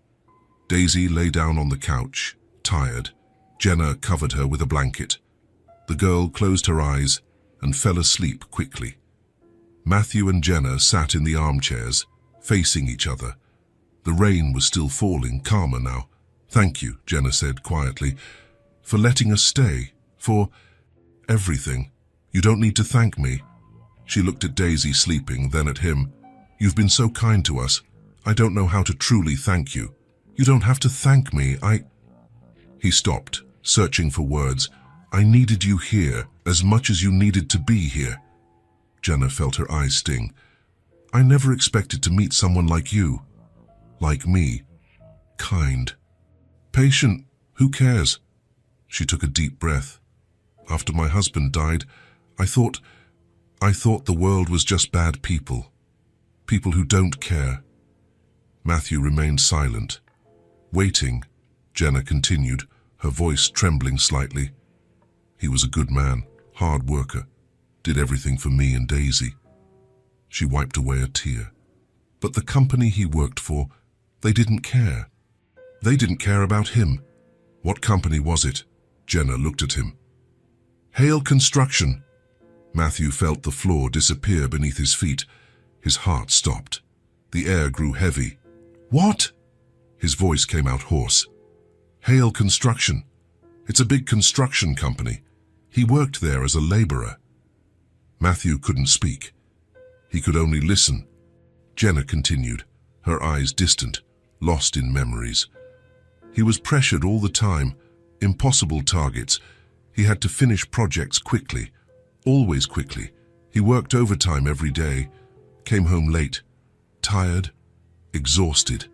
Daisy lay down on the couch, tired. Jenna covered her with a blanket. The girl closed her eyes and fell asleep quickly. Matthew and Jenna sat in the armchairs, facing each other. The rain was still falling, calmer now. Thank you, Jenna said quietly, for letting us stay, for everything. You don't need to thank me. She looked at Daisy sleeping, then at him. You've been so kind to us. I don't know how to truly thank you. You don't have to thank me. He stopped, searching for words. I needed you here as much as you needed to be here. Jenna felt her eyes sting. I never expected to meet someone like you. Like me. Kind. Patient. Who cares? She took a deep breath. After my husband died, I thought the world was just bad people. People who don't care. Matthew remained silent. Waiting, Jenna continued, her voice trembling slightly. He was a good man, hard worker, did everything for me and Daisy. She wiped away a tear. But the company he worked for, they didn't care. They didn't care about him. What company was it? Jenna looked at him. Hale Construction. Matthew felt the floor disappear beneath his feet. His heart stopped. The air grew heavy. What? His voice came out hoarse. Hale Construction. It's a big construction company. He worked there as a laborer. Matthew couldn't speak. He could only listen. Jenna continued, her eyes distant, lost in memories. He was pressured all the time, impossible targets. He had to finish projects quickly, always quickly. He worked overtime every day, came home late, tired, exhausted.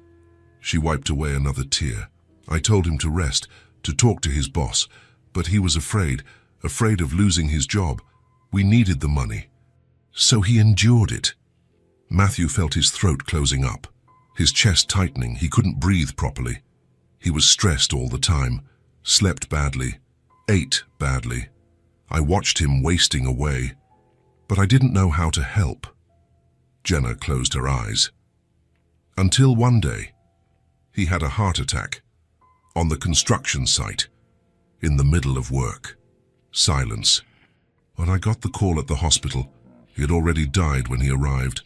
She wiped away another tear. I told him to rest, to talk to his boss, but he was afraid of losing his job. We needed the money. So he endured it. Matthew felt his throat closing up, his chest tightening. He couldn't breathe properly. He was stressed all the time, slept badly, ate badly. I watched him wasting away, but I didn't know how to help. Jenna closed her eyes. Until one day, he had a heart attack on the construction site, in the middle of work. Silence. When I got the call at the hospital, he had already died when he arrived.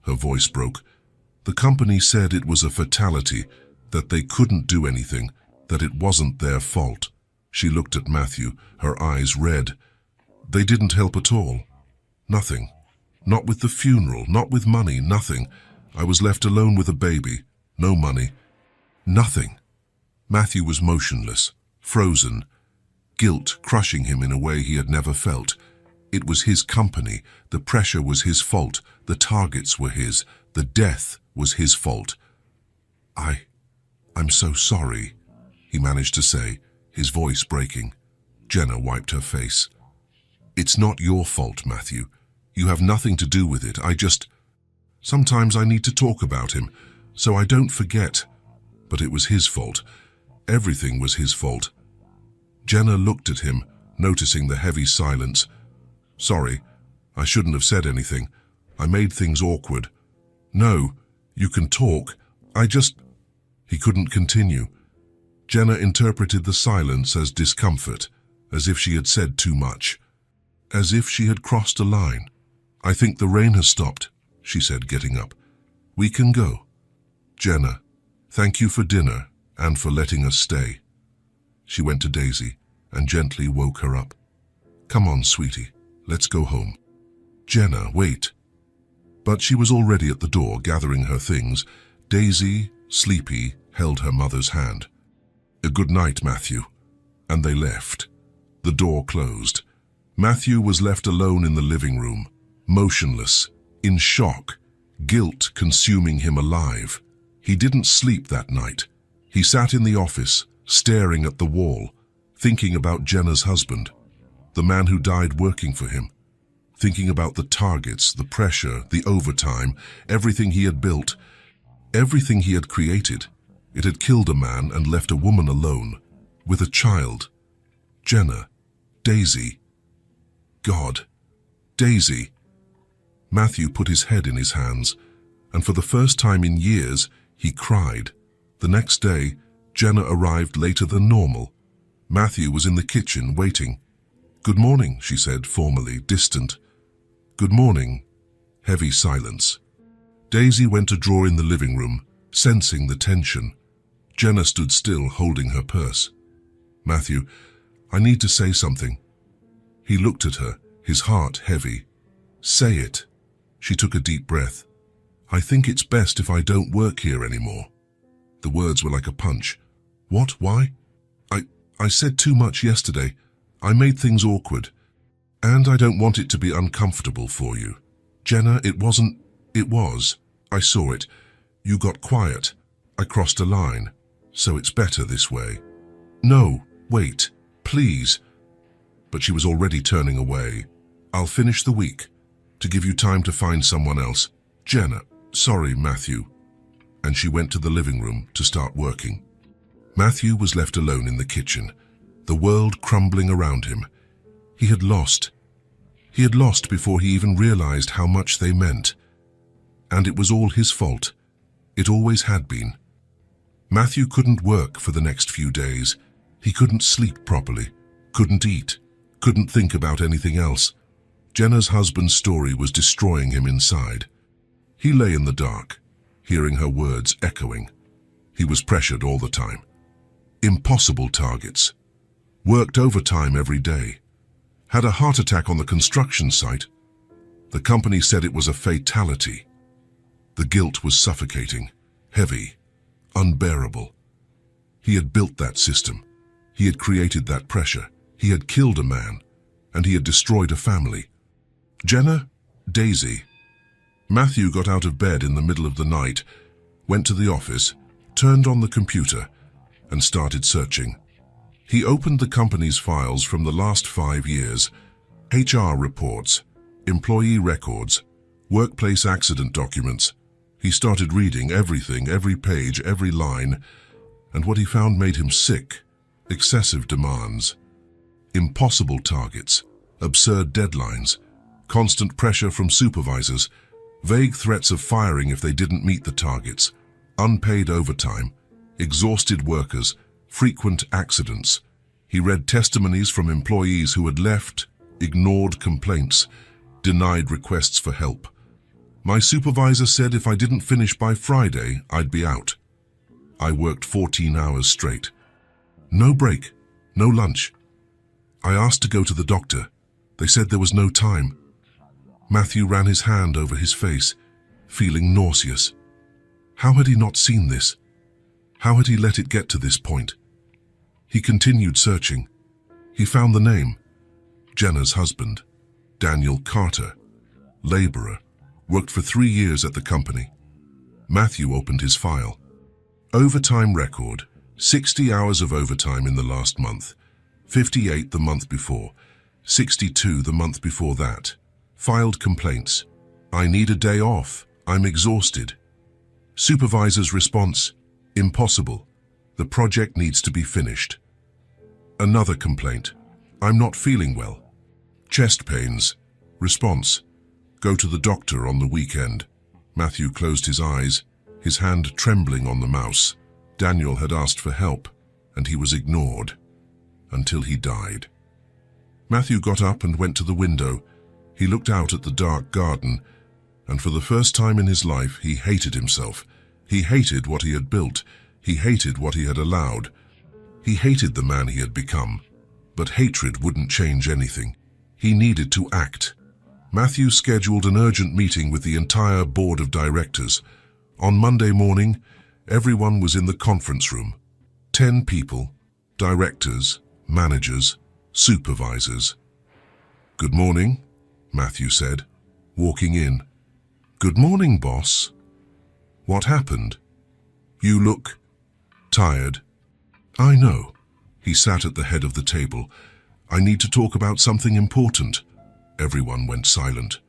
Her voice broke. The company said it was a fatality, that they couldn't do anything, that it wasn't their fault. She looked at Matthew, her eyes red. They didn't help at all. Nothing. Not with the funeral, not with money, nothing. I was left alone with a baby. No money. Nothing. Matthew was motionless, frozen, guilt crushing him in a way he had never felt. It was his company. The pressure was his fault. The targets were his. The death was his fault. I'm so sorry, he managed to say, his voice breaking. Jenna wiped her face. It's not your fault, Matthew. You have nothing to do with it. Sometimes I need to talk about him, so I don't forget. But it was his fault. Everything was his fault. Jenna looked at him, noticing the heavy silence. Sorry, I shouldn't have said anything. I made things awkward. No, you can talk. He couldn't continue. Jenna interpreted the silence as discomfort, as if she had said too much, as if she had crossed a line. I think the rain has stopped, she said, getting up. We can go. Jenna, thank you for dinner and for letting us stay. She went to Daisy and gently woke her up. Come on, sweetie, let's go home. Jenna, wait. But she was already at the door, gathering her things. Daisy, sleepy, held her mother's hand. A good night, Matthew. And they left. The door closed. Matthew was left alone in the living room, motionless, in shock, guilt consuming him alive. He didn't sleep that night. He sat in the office, staring at the wall, thinking about Jenna's husband, the man who died working for him, thinking about the targets, the pressure, the overtime, everything he had built, everything he had created. It had killed a man and left a woman alone, with a child. Jenna, Daisy. God, Daisy. Matthew put his head in his hands, and for the first time in years, he cried. The next day, Jenna arrived later than normal. Matthew was in the kitchen waiting. "Good morning," she said, formally, distant. "Good morning." Heavy silence. Daisy went to drawer in the living room, sensing the tension. Jenna stood still, holding her purse. "Matthew, I need to say something." He looked at her, his heart heavy. "Say it." She took a deep breath. "I think it's best if I don't work here anymore." The words were like a punch. "What? Why?" I said too much yesterday. I made things awkward. And I don't want it to be uncomfortable for you. Jenna, it wasn't. It was. I saw it. You got quiet. I crossed a line. So it's better this way. "No, wait, please." But she was already turning away. "I'll finish the week, to give you time to find someone else." "Jenna, sorry, Matthew." And she went to the living room to start working. Matthew was left alone in the kitchen, the world crumbling around him. He had lost. He had lost before he even realized how much they meant. And it was all his fault. It always had been. Matthew couldn't work for the next few days. He couldn't sleep properly, couldn't eat, couldn't think about anything else. Jenna's husband's story was destroying him inside. He lay in the dark, hearing her words echoing. He was pressured all the time. Impossible targets. Worked overtime every day. Had a heart attack on the construction site. The company said it was a fatality. The guilt was suffocating, heavy, unbearable. He had built that system. He had created that pressure. He had killed a man, and he had destroyed a family. Jenna, Daisy. Matthew got out of bed in the middle of the night, went to the office, turned on the computer, and started searching. He opened the company's files from the last 5 years, HR reports, employee records, workplace accident documents. He started reading everything, every page, every line, and what he found made him sick. Excessive demands, impossible targets, absurd deadlines, constant pressure from supervisors, vague threats of firing if they didn't meet the targets, unpaid overtime, exhausted workers, frequent accidents. He read testimonies from employees who had left, ignored complaints, denied requests for help. "My supervisor said if I didn't finish by Friday, I'd be out. I worked 14 hours straight. No break, no lunch. I asked to go to the doctor. They said there was no time." Matthew ran his hand over his face, feeling nauseous. How had he not seen this? How had he let it get to this point? He continued searching. He found the name. Jenna's husband, Daniel Carter, laborer, worked for 3 years at the company. Matthew opened his file. Overtime record, 60 hours of overtime in the last month, 58 the month before, 62 the month before that. Filed complaints. "I need a day off. I'm exhausted." Supervisor's response, "Impossible. The project needs to be finished." Another complaint, "I'm not feeling well. Chest pains." Response, "Go to the doctor on the weekend." Matthew closed his eyes, his hand trembling on the mouse. Daniel had asked for help, and he was ignored, until he died. Matthew got up and went to the window. He looked out at the dark garden, and for the first time in his life, he hated himself. He hated what he had built. He hated what he had allowed. He hated the man he had become. But hatred wouldn't change anything. He needed to act. Matthew scheduled an urgent meeting with the entire board of directors. On Monday morning, everyone was in the conference room. 10 people, directors, managers, supervisors. "Good morning," Matthew said, walking in. "Good morning, boss." "What happened?" "You look tired." "I know." He sat at the head of the table. "I need to talk about something important." Everyone went silent.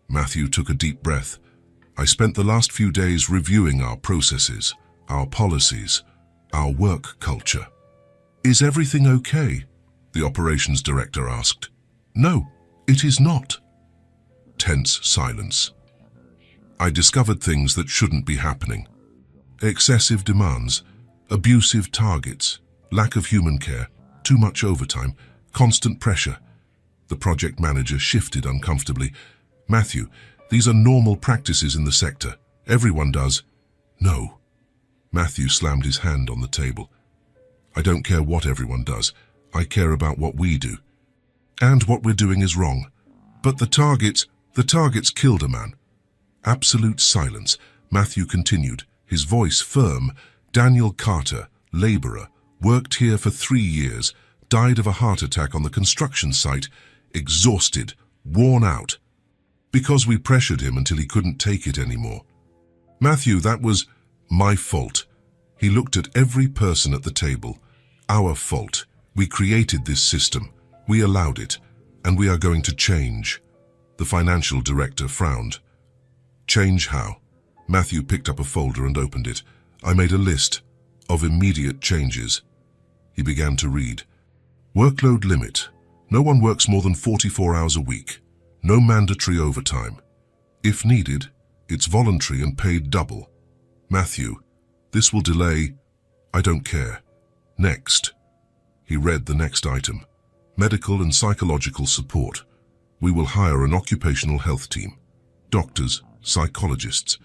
Matthew took a deep breath. I spent the last few days reviewing our processes, our policies, our work culture. Is everything okay? The operations director asked. No, it is not. Tense silence. I discovered things that shouldn't be happening. Excessive demands, abusive targets, lack of human care, too much overtime, constant pressure. The project manager shifted uncomfortably. Matthew, these are normal practices in the sector. Everyone does. No. Matthew slammed his hand on the table. I don't care what everyone does. I care about what we do. And what we're doing is wrong. But the targets killed a man. Absolute silence. Matthew continued, his voice firm. Daniel Carter, laborer, worked here for 3 years, died of a heart attack on the construction site, exhausted, worn out. Because we pressured him until he couldn't take it anymore. Matthew, that was my fault. He looked at every person at the table. Our fault. We created this system. We allowed it. And we are going to change. The financial director frowned. Change how? Matthew picked up a folder and opened it. I made a list of immediate changes. He began to read. Workload limit. No one works more than 44 hours a week. No mandatory overtime. If needed, it's voluntary and paid double. Matthew, this will delay. I don't care. Next. He read the next item. Medical and psychological support. We will hire an occupational health team. Doctors, psychologists,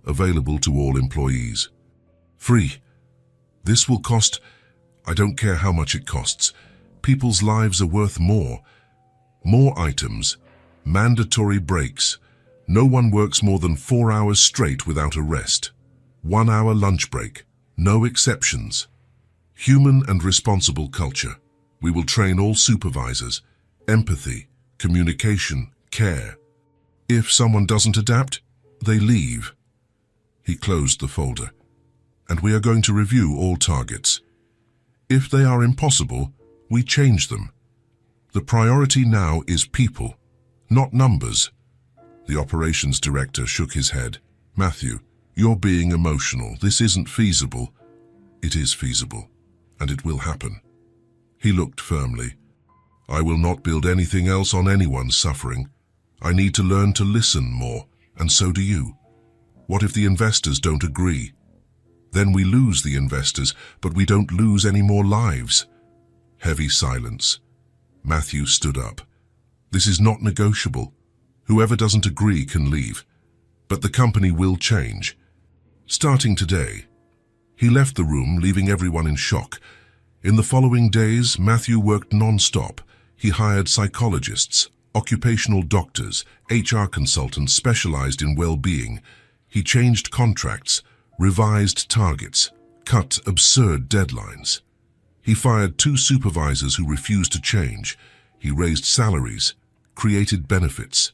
available to all employees. Free. This will cost, I don't care how much it costs. People's lives are worth more. More items. Mandatory breaks. No one works more than 4 hours straight without a rest. 1 hour lunch break. No exceptions. Human and responsible culture. We will train all supervisors. Empathy, communication, care. If someone doesn't adapt, they leave. He closed the folder. And we are going to review all targets. If they are impossible, we change them. The priority now is people, not numbers. The operations director shook his head. Matthew, you're being emotional. This isn't feasible. It is feasible, and it will happen. He looked firmly. I will not build anything else on anyone's suffering. I need to learn to listen more, and so do you. What if the investors don't agree? Then we lose the investors, but we don't lose any more lives. Heavy silence. Matthew stood up. This is not negotiable. Whoever doesn't agree can leave. But the company will change. Starting today. He left the room, leaving everyone in shock. In the following days, Matthew worked non-stop. He hired psychologists, occupational doctors, HR consultants specialized in well-being. He changed contracts, revised targets, cut absurd deadlines. He fired 2 supervisors who refused to change. He raised salaries, created benefits,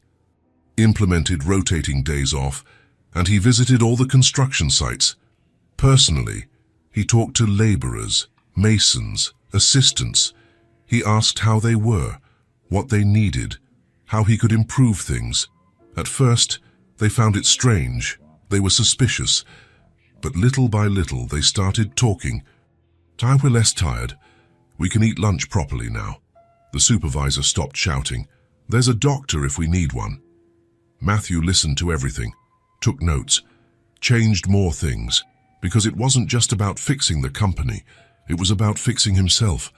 implemented rotating days off, and he visited all the construction sites. Personally, he talked to laborers, masons, assistants. He asked how they were, what they needed, how he could improve things. At first, they found it strange. They were suspicious. But little by little, they started talking. We're less tired. We can eat lunch properly now. The supervisor stopped shouting. There's a doctor if we need one. Matthew listened to everything, took notes, changed more things, because it wasn't just about fixing the company. It was about fixing himself.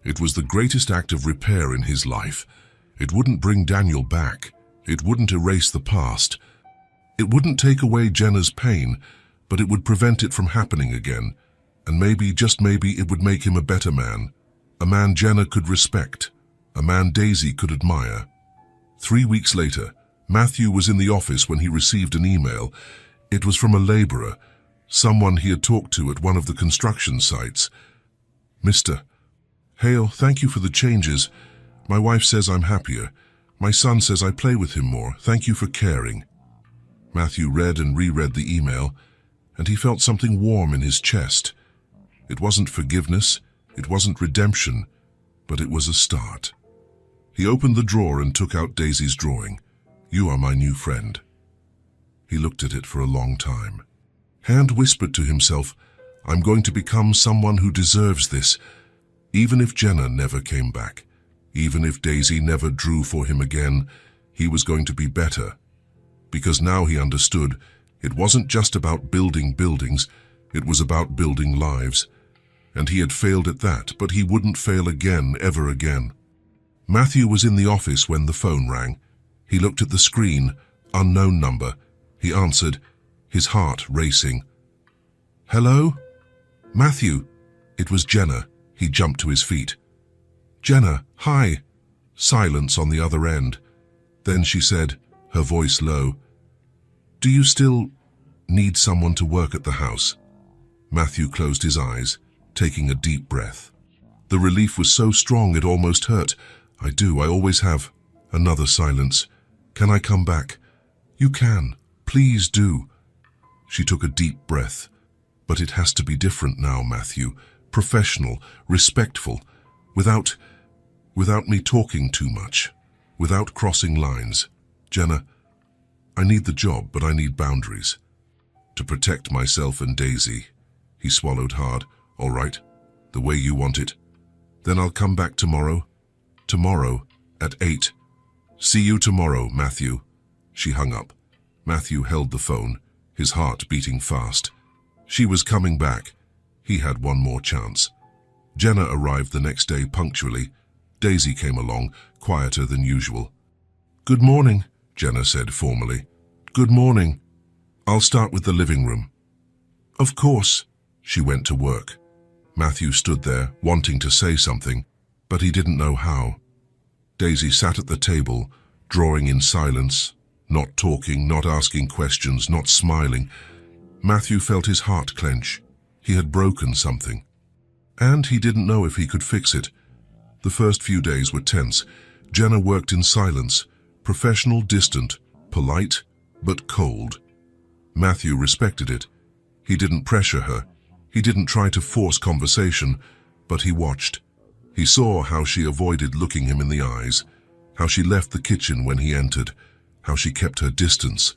It was the greatest act of repair in his life. It wouldn't bring Daniel back. It wouldn't erase the past. It wouldn't take away Jenna's pain, but it would prevent it from happening again. And maybe, just maybe, it would make him a better man. A man Jenna could respect. A man Daisy could admire. 3 weeks later, Matthew was in the office when he received an email. It was from a laborer, someone he had talked to at one of the construction sites. Mr. Hale, thank you for the changes. My wife says I'm happier. My son says I play with him more. Thank you for caring. Matthew read and reread the email, and he felt something warm in his chest. It wasn't forgiveness, it wasn't redemption, but it was a start. He opened the drawer and took out Daisy's drawing. "You are my new friend." He looked at it for a long time. Hand whispered to himself, "I'm going to become someone who deserves this." Even if Jenna never came back, even if Daisy never drew for him again, he was going to be better. Because now he understood, it wasn't just about building buildings, it was about building lives. And he had failed at that, but he wouldn't fail again, ever again. Matthew was in the office when the phone rang. He looked at the screen, unknown number. He answered, his heart racing. "Hello? Matthew?" It was Jenna. He jumped to his feet. "Jenna, hi." Silence on the other end. Then she said, her voice low, "Do you still need someone to work at the house?" Matthew closed his eyes, taking a deep breath. The relief was so strong it almost hurt. "I do, I always have." Another silence. "Can I come back?" "You can. Please do." She took a deep breath. "But it has to be different now, Matthew. Professional, respectful, without me talking too much, without crossing lines. Jenna, I need the job, but I need boundaries. To protect myself and Daisy." He swallowed hard. "All right, the way you want it. Then I'll come back tomorrow. Tomorrow at 8. See you tomorrow, Matthew." She hung up. Matthew held the phone, his heart beating fast. She was coming back. He had one more chance. Jenna arrived the next day punctually. Daisy came along, quieter than usual. "Good morning," Jenna said formally. "Good morning. I'll start with the living room." "Of course." She went to work. Matthew stood there, wanting to say something, but he didn't know how. Daisy sat at the table, drawing in silence, not talking, not asking questions, not smiling. Matthew felt his heart clench. He had broken something. And he didn't know if he could fix it. The first few days were tense. Jenna worked in silence, professional, distant, polite, but cold. Matthew respected it. He didn't pressure her. He didn't try to force conversation, but he watched. He saw how she avoided looking him in the eyes, how she left the kitchen when he entered, how she kept her distance.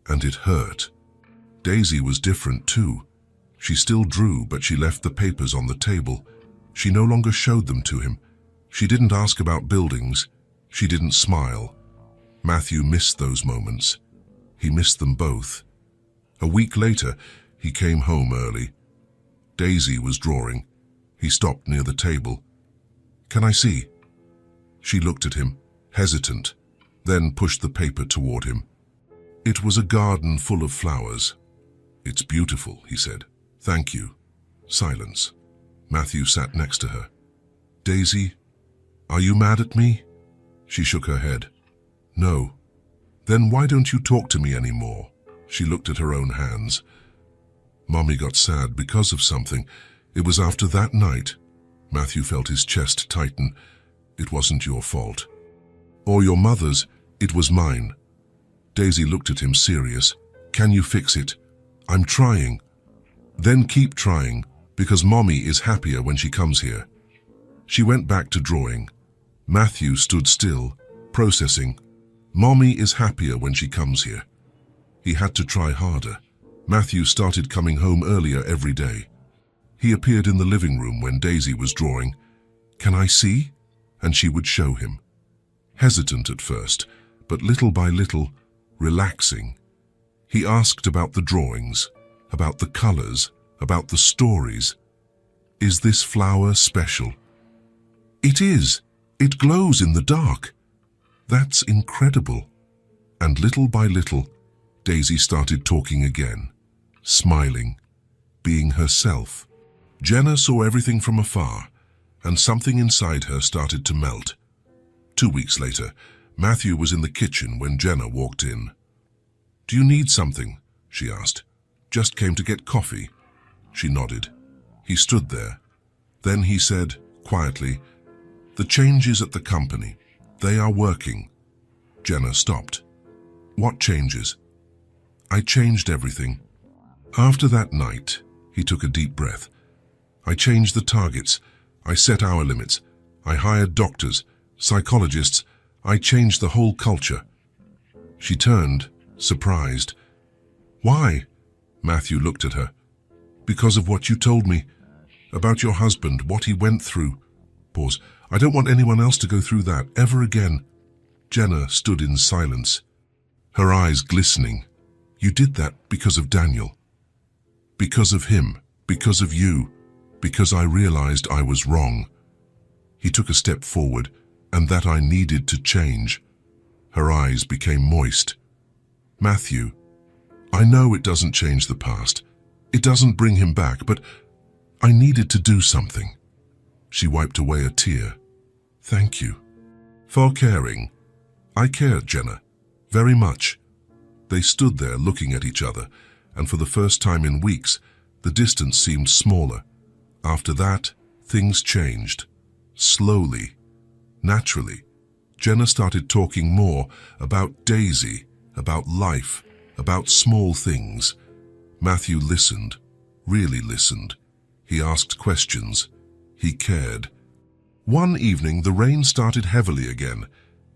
And it hurt. Daisy was different too. She still drew, but she left the papers on the table. She no longer showed them to him. She didn't ask about buildings. She didn't smile. Matthew missed those moments. He missed them both. A week later, he came home early. Daisy was drawing. He stopped near the table. "Can I see?" She looked at him, hesitant, then pushed the paper toward him. It was a garden full of flowers. "It's beautiful," he said. "Thank you." Silence. Matthew sat next to her. "Daisy, are you mad at me?" She shook her head. "No." "Then why don't you talk to me anymore?" She looked at her own hands. "Mommy got sad because of something. It was after that night." Matthew felt his chest tighten. "It wasn't your fault. Or your mother's, it was mine." Daisy looked at him serious. "Can you fix it?" "I'm trying." "Then keep trying, because Mommy is happier when she comes here." She went back to drawing. Matthew stood still, processing. Mommy is happier when she comes here. He had to try harder. Matthew started coming home earlier every day. He appeared in the living room when Daisy was drawing. "Can I see?" And she would show him. Hesitant at first, but little by little, relaxing. He asked about the drawings, about the colors, about the stories. "Is this flower special?" "It is. It glows in the dark." "That's incredible." And little by little, Daisy started talking again, smiling, being herself. Jenna saw everything from afar, and something inside her started to melt. 2 weeks later, Matthew was in the kitchen when Jenna walked in. "Do you need something?" she asked. "Just came to get coffee." She nodded. He stood there. Then he said, quietly, "The changes at the company, they are working." Jenna stopped. "What changes?" "I changed everything." After that night, he took a deep breath. "I changed the targets. I set our limits. I hired doctors. psychologists. I changed the whole culture." She turned, surprised. "Why?" Matthew looked at her. "Because of what you told me. About your husband, what he went through." Pause. "I don't want anyone else to go through that, ever again." Jenna stood in silence, her eyes glistening. "You did that because of Daniel. Because of him. Because of you. Because I realized I was wrong. He took a step forward, and that I needed to change." Her eyes became moist. "Matthew, I know it doesn't change the past. It doesn't bring him back, but I needed to do something." She wiped away a tear. "Thank you for caring." "I cared, Jenna, very much." They stood there looking at each other, and for the first time in weeks, the distance seemed smaller. After that, things changed. Slowly, naturally. Jenna started talking more about Daisy, about life, about small things. Matthew listened, really listened. He asked questions. He cared. One evening, the rain started heavily again.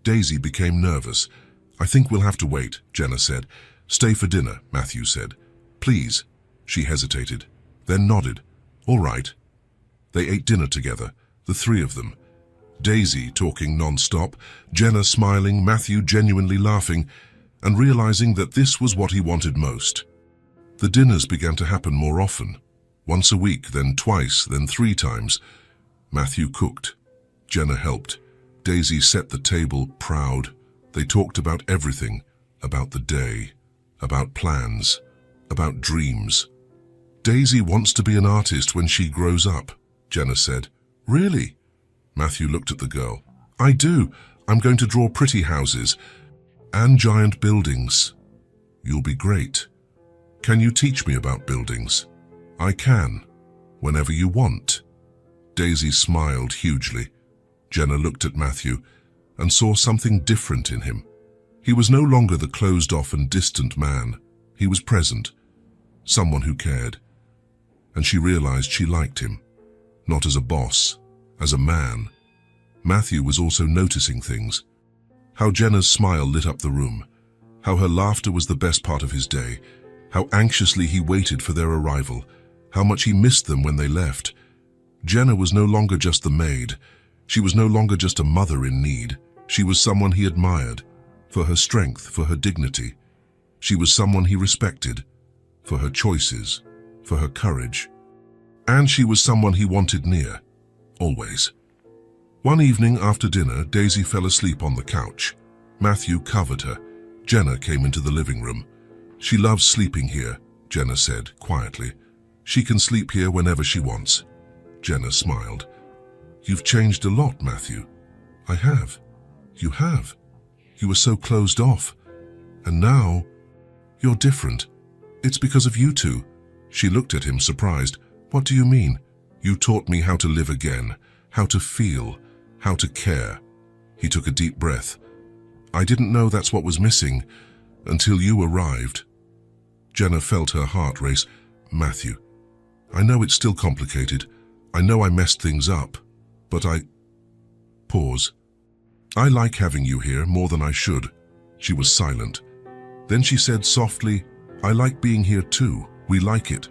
Daisy became nervous. "I think we'll have to wait," Jenna said. "Stay for dinner," Matthew said. "Please." She hesitated, then nodded. "All right." They ate dinner together, the three of them. Daisy talking non-stop, Jenna smiling, Matthew genuinely laughing, and realizing that this was what he wanted most. The dinners began to happen more often. Once a week, then twice, then 3 times. Matthew cooked. Jenna helped. Daisy set the table, proud. They talked about everything, about the day, about plans, about dreams. "Daisy wants to be an artist when she grows up," Jenna said. "Really?" Matthew looked at the girl. "I do. I'm going to draw pretty houses and giant buildings." "You'll be great. Can you teach me about buildings?" "I can, whenever you want." Daisy smiled hugely. Jenna looked at Matthew and saw something different in him. He was no longer the closed-off and distant man. He was present, someone who cared. And she realized she liked him, not as a boss, as a man. Matthew was also noticing things. How Jenna's smile lit up the room, how her laughter was the best part of his day, how anxiously he waited for their arrival, how much he missed them when they left. Jenna was no longer just the maid. She was no longer just a mother in need. She was someone he admired, for her strength, for her dignity. She was someone he respected, for her choices, for her courage. And she was someone he wanted near, always. One evening after dinner, Daisy fell asleep on the couch. Matthew covered her. Jenna came into the living room. "She loves sleeping here," Jenna said quietly. "She can sleep here whenever she wants." Jenna smiled. "You've changed a lot, Matthew." "I have." "You have. You were so closed off. And now, you're different. It's because of you two." She looked at him surprised. "What do you mean?" "You taught me how to live again, how to feel, how to care." He took a deep breath. "I didn't know that's what was missing until you arrived." Jenna felt her heart race. "Matthew, I know it's still complicated. I know I messed things up, but I..." Pause. "I like having you here more than I should." She was silent. Then she said softly, "I like being here too. We like it."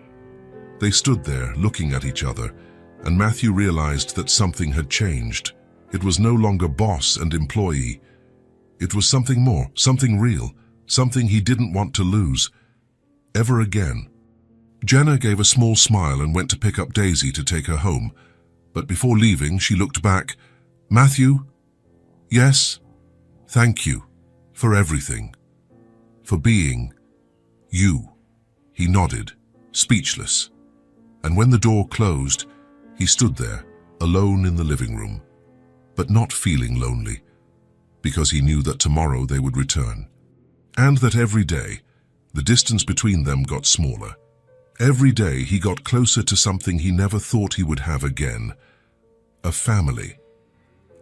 They stood there looking at each other, and Matthew realized that something had changed. It was no longer boss and employee. It was something more, something real, something he didn't want to lose ever again. Jenna gave a small smile and went to pick up Daisy to take her home. But before leaving, she looked back. "Matthew? Yes? Thank you for everything. For being you." He nodded, speechless. And when the door closed, he stood there, alone in the living room, but not feeling lonely, because he knew that tomorrow they would return. And that every day, the distance between them got smaller. Every day he got closer to something he never thought he would have again. A family.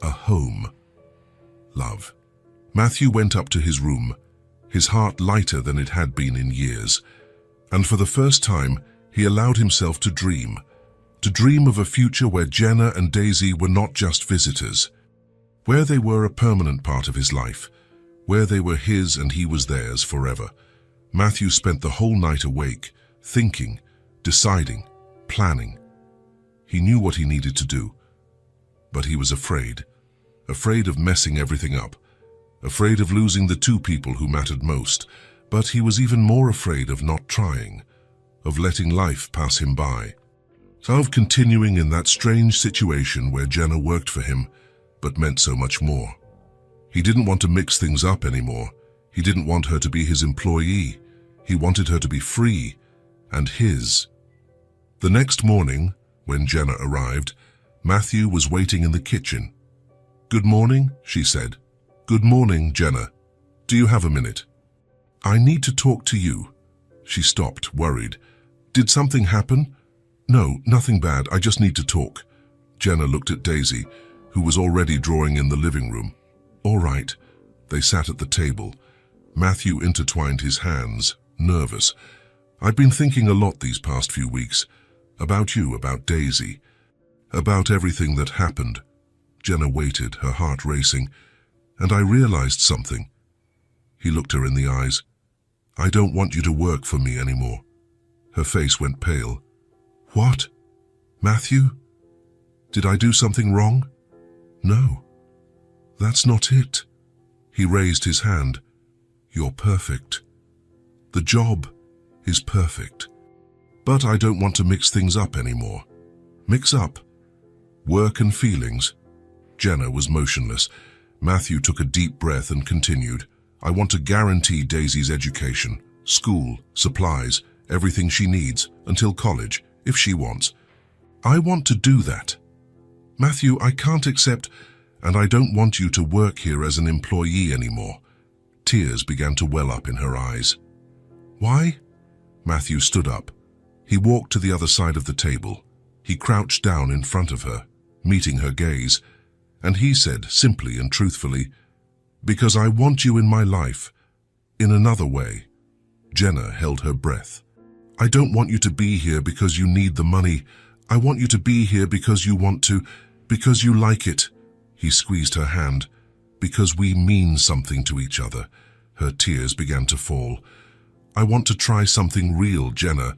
A home. Love. Matthew went up to his room, his heart lighter than it had been in years. And for the first time, he allowed himself to dream of a future where Jenna and Daisy were not just visitors. where they were a permanent part of his life, where they were his and he was theirs forever. Matthew spent the whole night awake, thinking, deciding, planning. He knew what he needed to do, but he was afraid of messing everything up, afraid of losing the two people who mattered most, but he was even more afraid of not trying, of letting life pass him by, of continuing in that strange situation where Jenna worked for him, but meant so much more. He didn't want to mix things up anymore. He didn't want her to be his employee. He wanted her to be free and his. The next morning, when Jenna arrived, Matthew was waiting in the kitchen. "Good morning," she said. "Good morning, Jenna. Do you have a minute?" "I need to talk to you." She stopped, worried. "Did something happen?" "No, nothing bad. I just need to talk." Jenna looked at Daisy, who was already drawing in the living room. "All right." They sat at the table. Matthew intertwined his hands, nervous. "I've been thinking a lot these past few weeks. About you, about Daisy, about everything that happened." Jenna waited, her heart racing. "And I realized something." He looked her in the eyes. "I don't want you to work for me anymore." Her face went pale. "What? Matthew? Did I do something wrong?" "No, that's not it." He raised his hand. "You're perfect. The job is perfect. But I don't want to mix things up anymore." "Mix up? Work and feelings?" Jenna was motionless. Matthew took a deep breath and continued. "I want to guarantee Daisy's education, school, supplies, everything she needs, until college, if she wants. I want to do that. Matthew, I can't accept, and I don't want you to work here as an employee anymore." Tears began to well up in her eyes. "Why?" Matthew stood up. He walked to the other side of the table. He crouched down in front of her, meeting her gaze, and he said, simply and truthfully, "Because I want you in my life, in another way." Jenna held her breath. "I don't want you to be here because you need the money. I want you to be here because you want to, because you like it." He squeezed her hand. "Because we mean something to each other." Her tears began to fall. "I want to try something real, Jenna.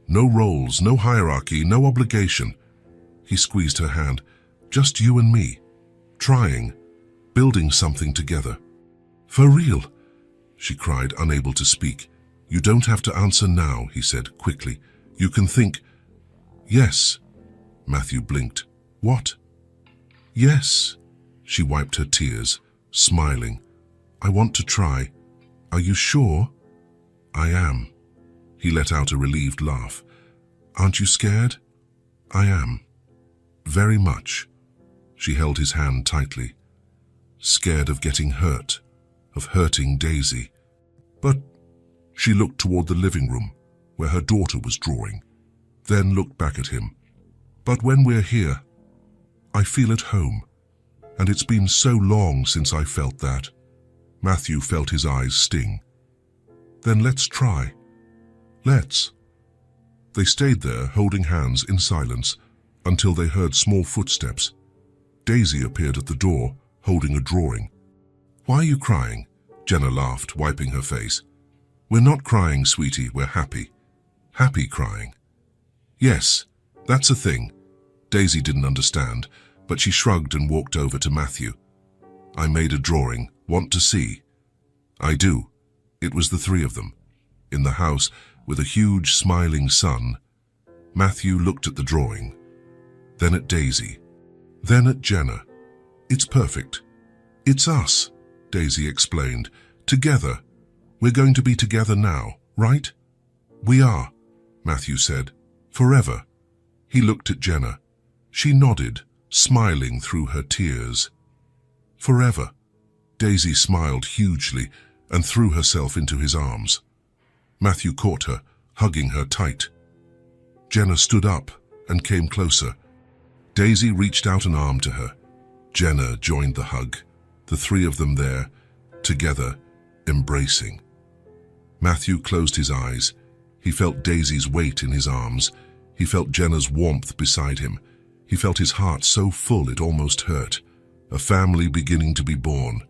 No roles, no hierarchy, no obligation." He squeezed her hand. "Just you and me. Trying, building something together." "For real?" she cried, unable to speak. "You don't have to answer now," he said quickly. "You can think." "Yes." Matthew blinked. "What?" "Yes." She wiped her tears, smiling. "I want to try. Are you sure?" "I am." He let out a relieved laugh. "Aren't you scared?" "I am. Very much." She held his hand tightly. "Scared of getting hurt, of hurting Daisy." "But..." She looked toward the living room, where her daughter was drawing, then looked back at him. "But when we're here, I feel at home, and it's been so long since I felt that." Matthew felt his eyes sting. "Then let's try. Let's." They stayed there, holding hands in silence, until they heard small footsteps. Daisy appeared at the door, holding a drawing. "Why are you crying?" Jenna laughed, wiping her face. "We're not crying, sweetie, we're happy." "Happy crying?" "Yes, that's a thing." Daisy didn't understand, but she shrugged and walked over to Matthew. "I made a drawing. Want to see?" "I do." It was the three of them, in the house with a huge smiling sun. Matthew looked at the drawing, then at Daisy, then at Jenna. "It's perfect. It's us," Daisy explained. "Together. We're going to be together now, right?" "We are," Matthew said. "Forever." He looked at Jenna. She nodded, smiling through her tears. "Forever." Daisy smiled hugely and threw herself into his arms. Matthew caught her, hugging her tight. Jenna stood up and came closer. Daisy reached out an arm to her. Jenna joined the hug, the three of them there, together, embracing. Matthew closed his eyes. He felt Daisy's weight in his arms. He felt Jenna's warmth beside him. He felt his heart so full it almost hurt. a family beginning to be born.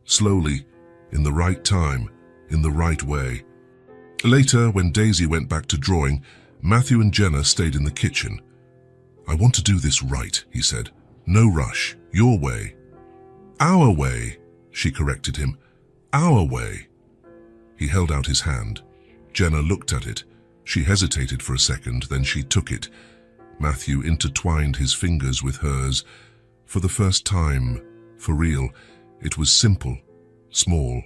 Slowly, in the right time, in the right way. Later, when Daisy went back to drawing, Matthew and Jenna stayed in the kitchen. "I want to do this right," he said. "No rush, your way." "Our way," she corrected him. "Our way." He held out his hand. Jenna looked at it. She hesitated for a second, then she took it. Matthew intertwined his fingers with hers. For the first time, for real, it was simple, small,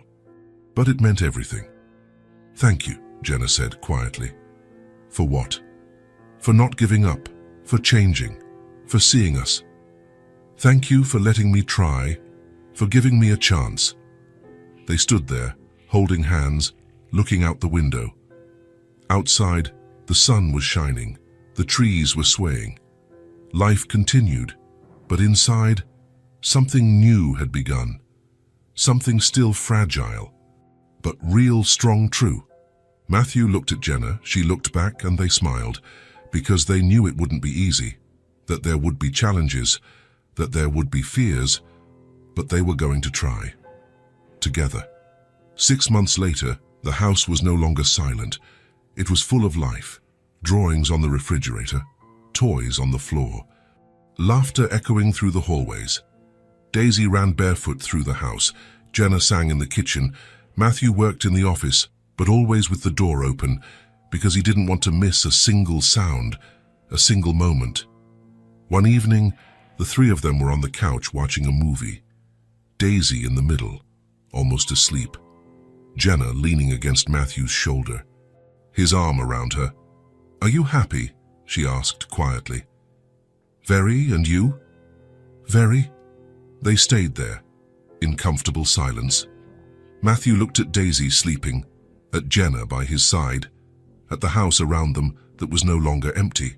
but it meant everything. "Thank you," Jenna said quietly. "For what?" "For not giving up, for changing, for seeing us. Thank you for letting me try, for giving me a chance." They stood there, holding hands, looking out the window. Outside, the sun was shining, the trees were swaying. Life continued, but inside, something new had begun. Something still fragile, but real strong true. Matthew looked at Jenna, she looked back, and they smiled, because they knew it wouldn't be easy, that there would be challenges, that there would be fears, but they were going to try. Together. 6 months later, the house was no longer silent. It was full of life. Drawings on the refrigerator, toys on the floor, laughter echoing through the hallways. Daisy ran barefoot through the house. Jenna sang in the kitchen. Matthew worked in the office, but always with the door open, because he didn't want to miss a single sound, a single moment. One evening, the three of them were on the couch watching a movie. Daisy in the middle, almost asleep. Jenna leaning against Matthew's shoulder, his arm around her. "Are you happy?" she asked quietly. "Very, and you?" "Very." They stayed there, in comfortable silence. Matthew looked at Daisy sleeping, at Jenna by his side, at the house around them that was no longer empty.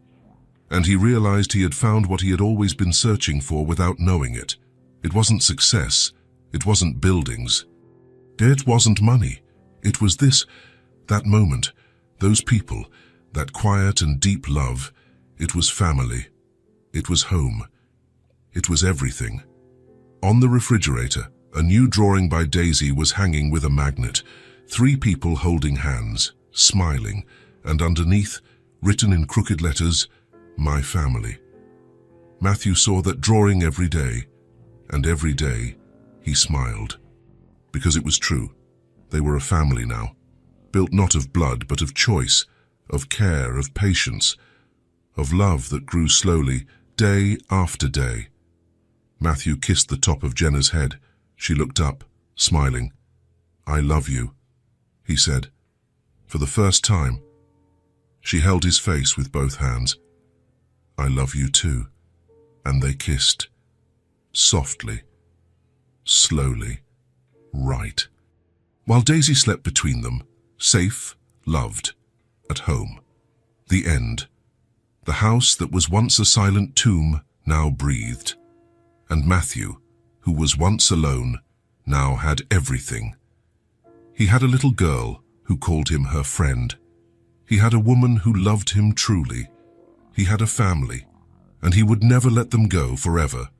And he realized he had found what he had always been searching for without knowing it. It wasn't success. It wasn't buildings. It wasn't money. It was this, that moment, those people, that quiet and deep love. It was family. It was home. It was everything. On the refrigerator, a new drawing by Daisy was hanging with a magnet. 3 people holding hands, smiling, and underneath, written in crooked letters, "My family." Matthew saw that drawing every day, and every day he smiled. Because it was true. They were a family now, built not of blood but of choice, of care, of patience, of love that grew slowly, day after day. Matthew kissed the top of Jenna's head. She looked up, smiling. "I love you," he said. For the first time, she held his face with both hands. "I love you too." And they kissed. Softly. Slowly. Right. While Daisy slept between them, safe, loved, at home. The end. The house that was once a silent tomb now breathed. And Matthew, who was once alone, now had everything. He had a little girl who called him her friend. He had a woman who loved him truly. He had a family, and he would never let them go forever.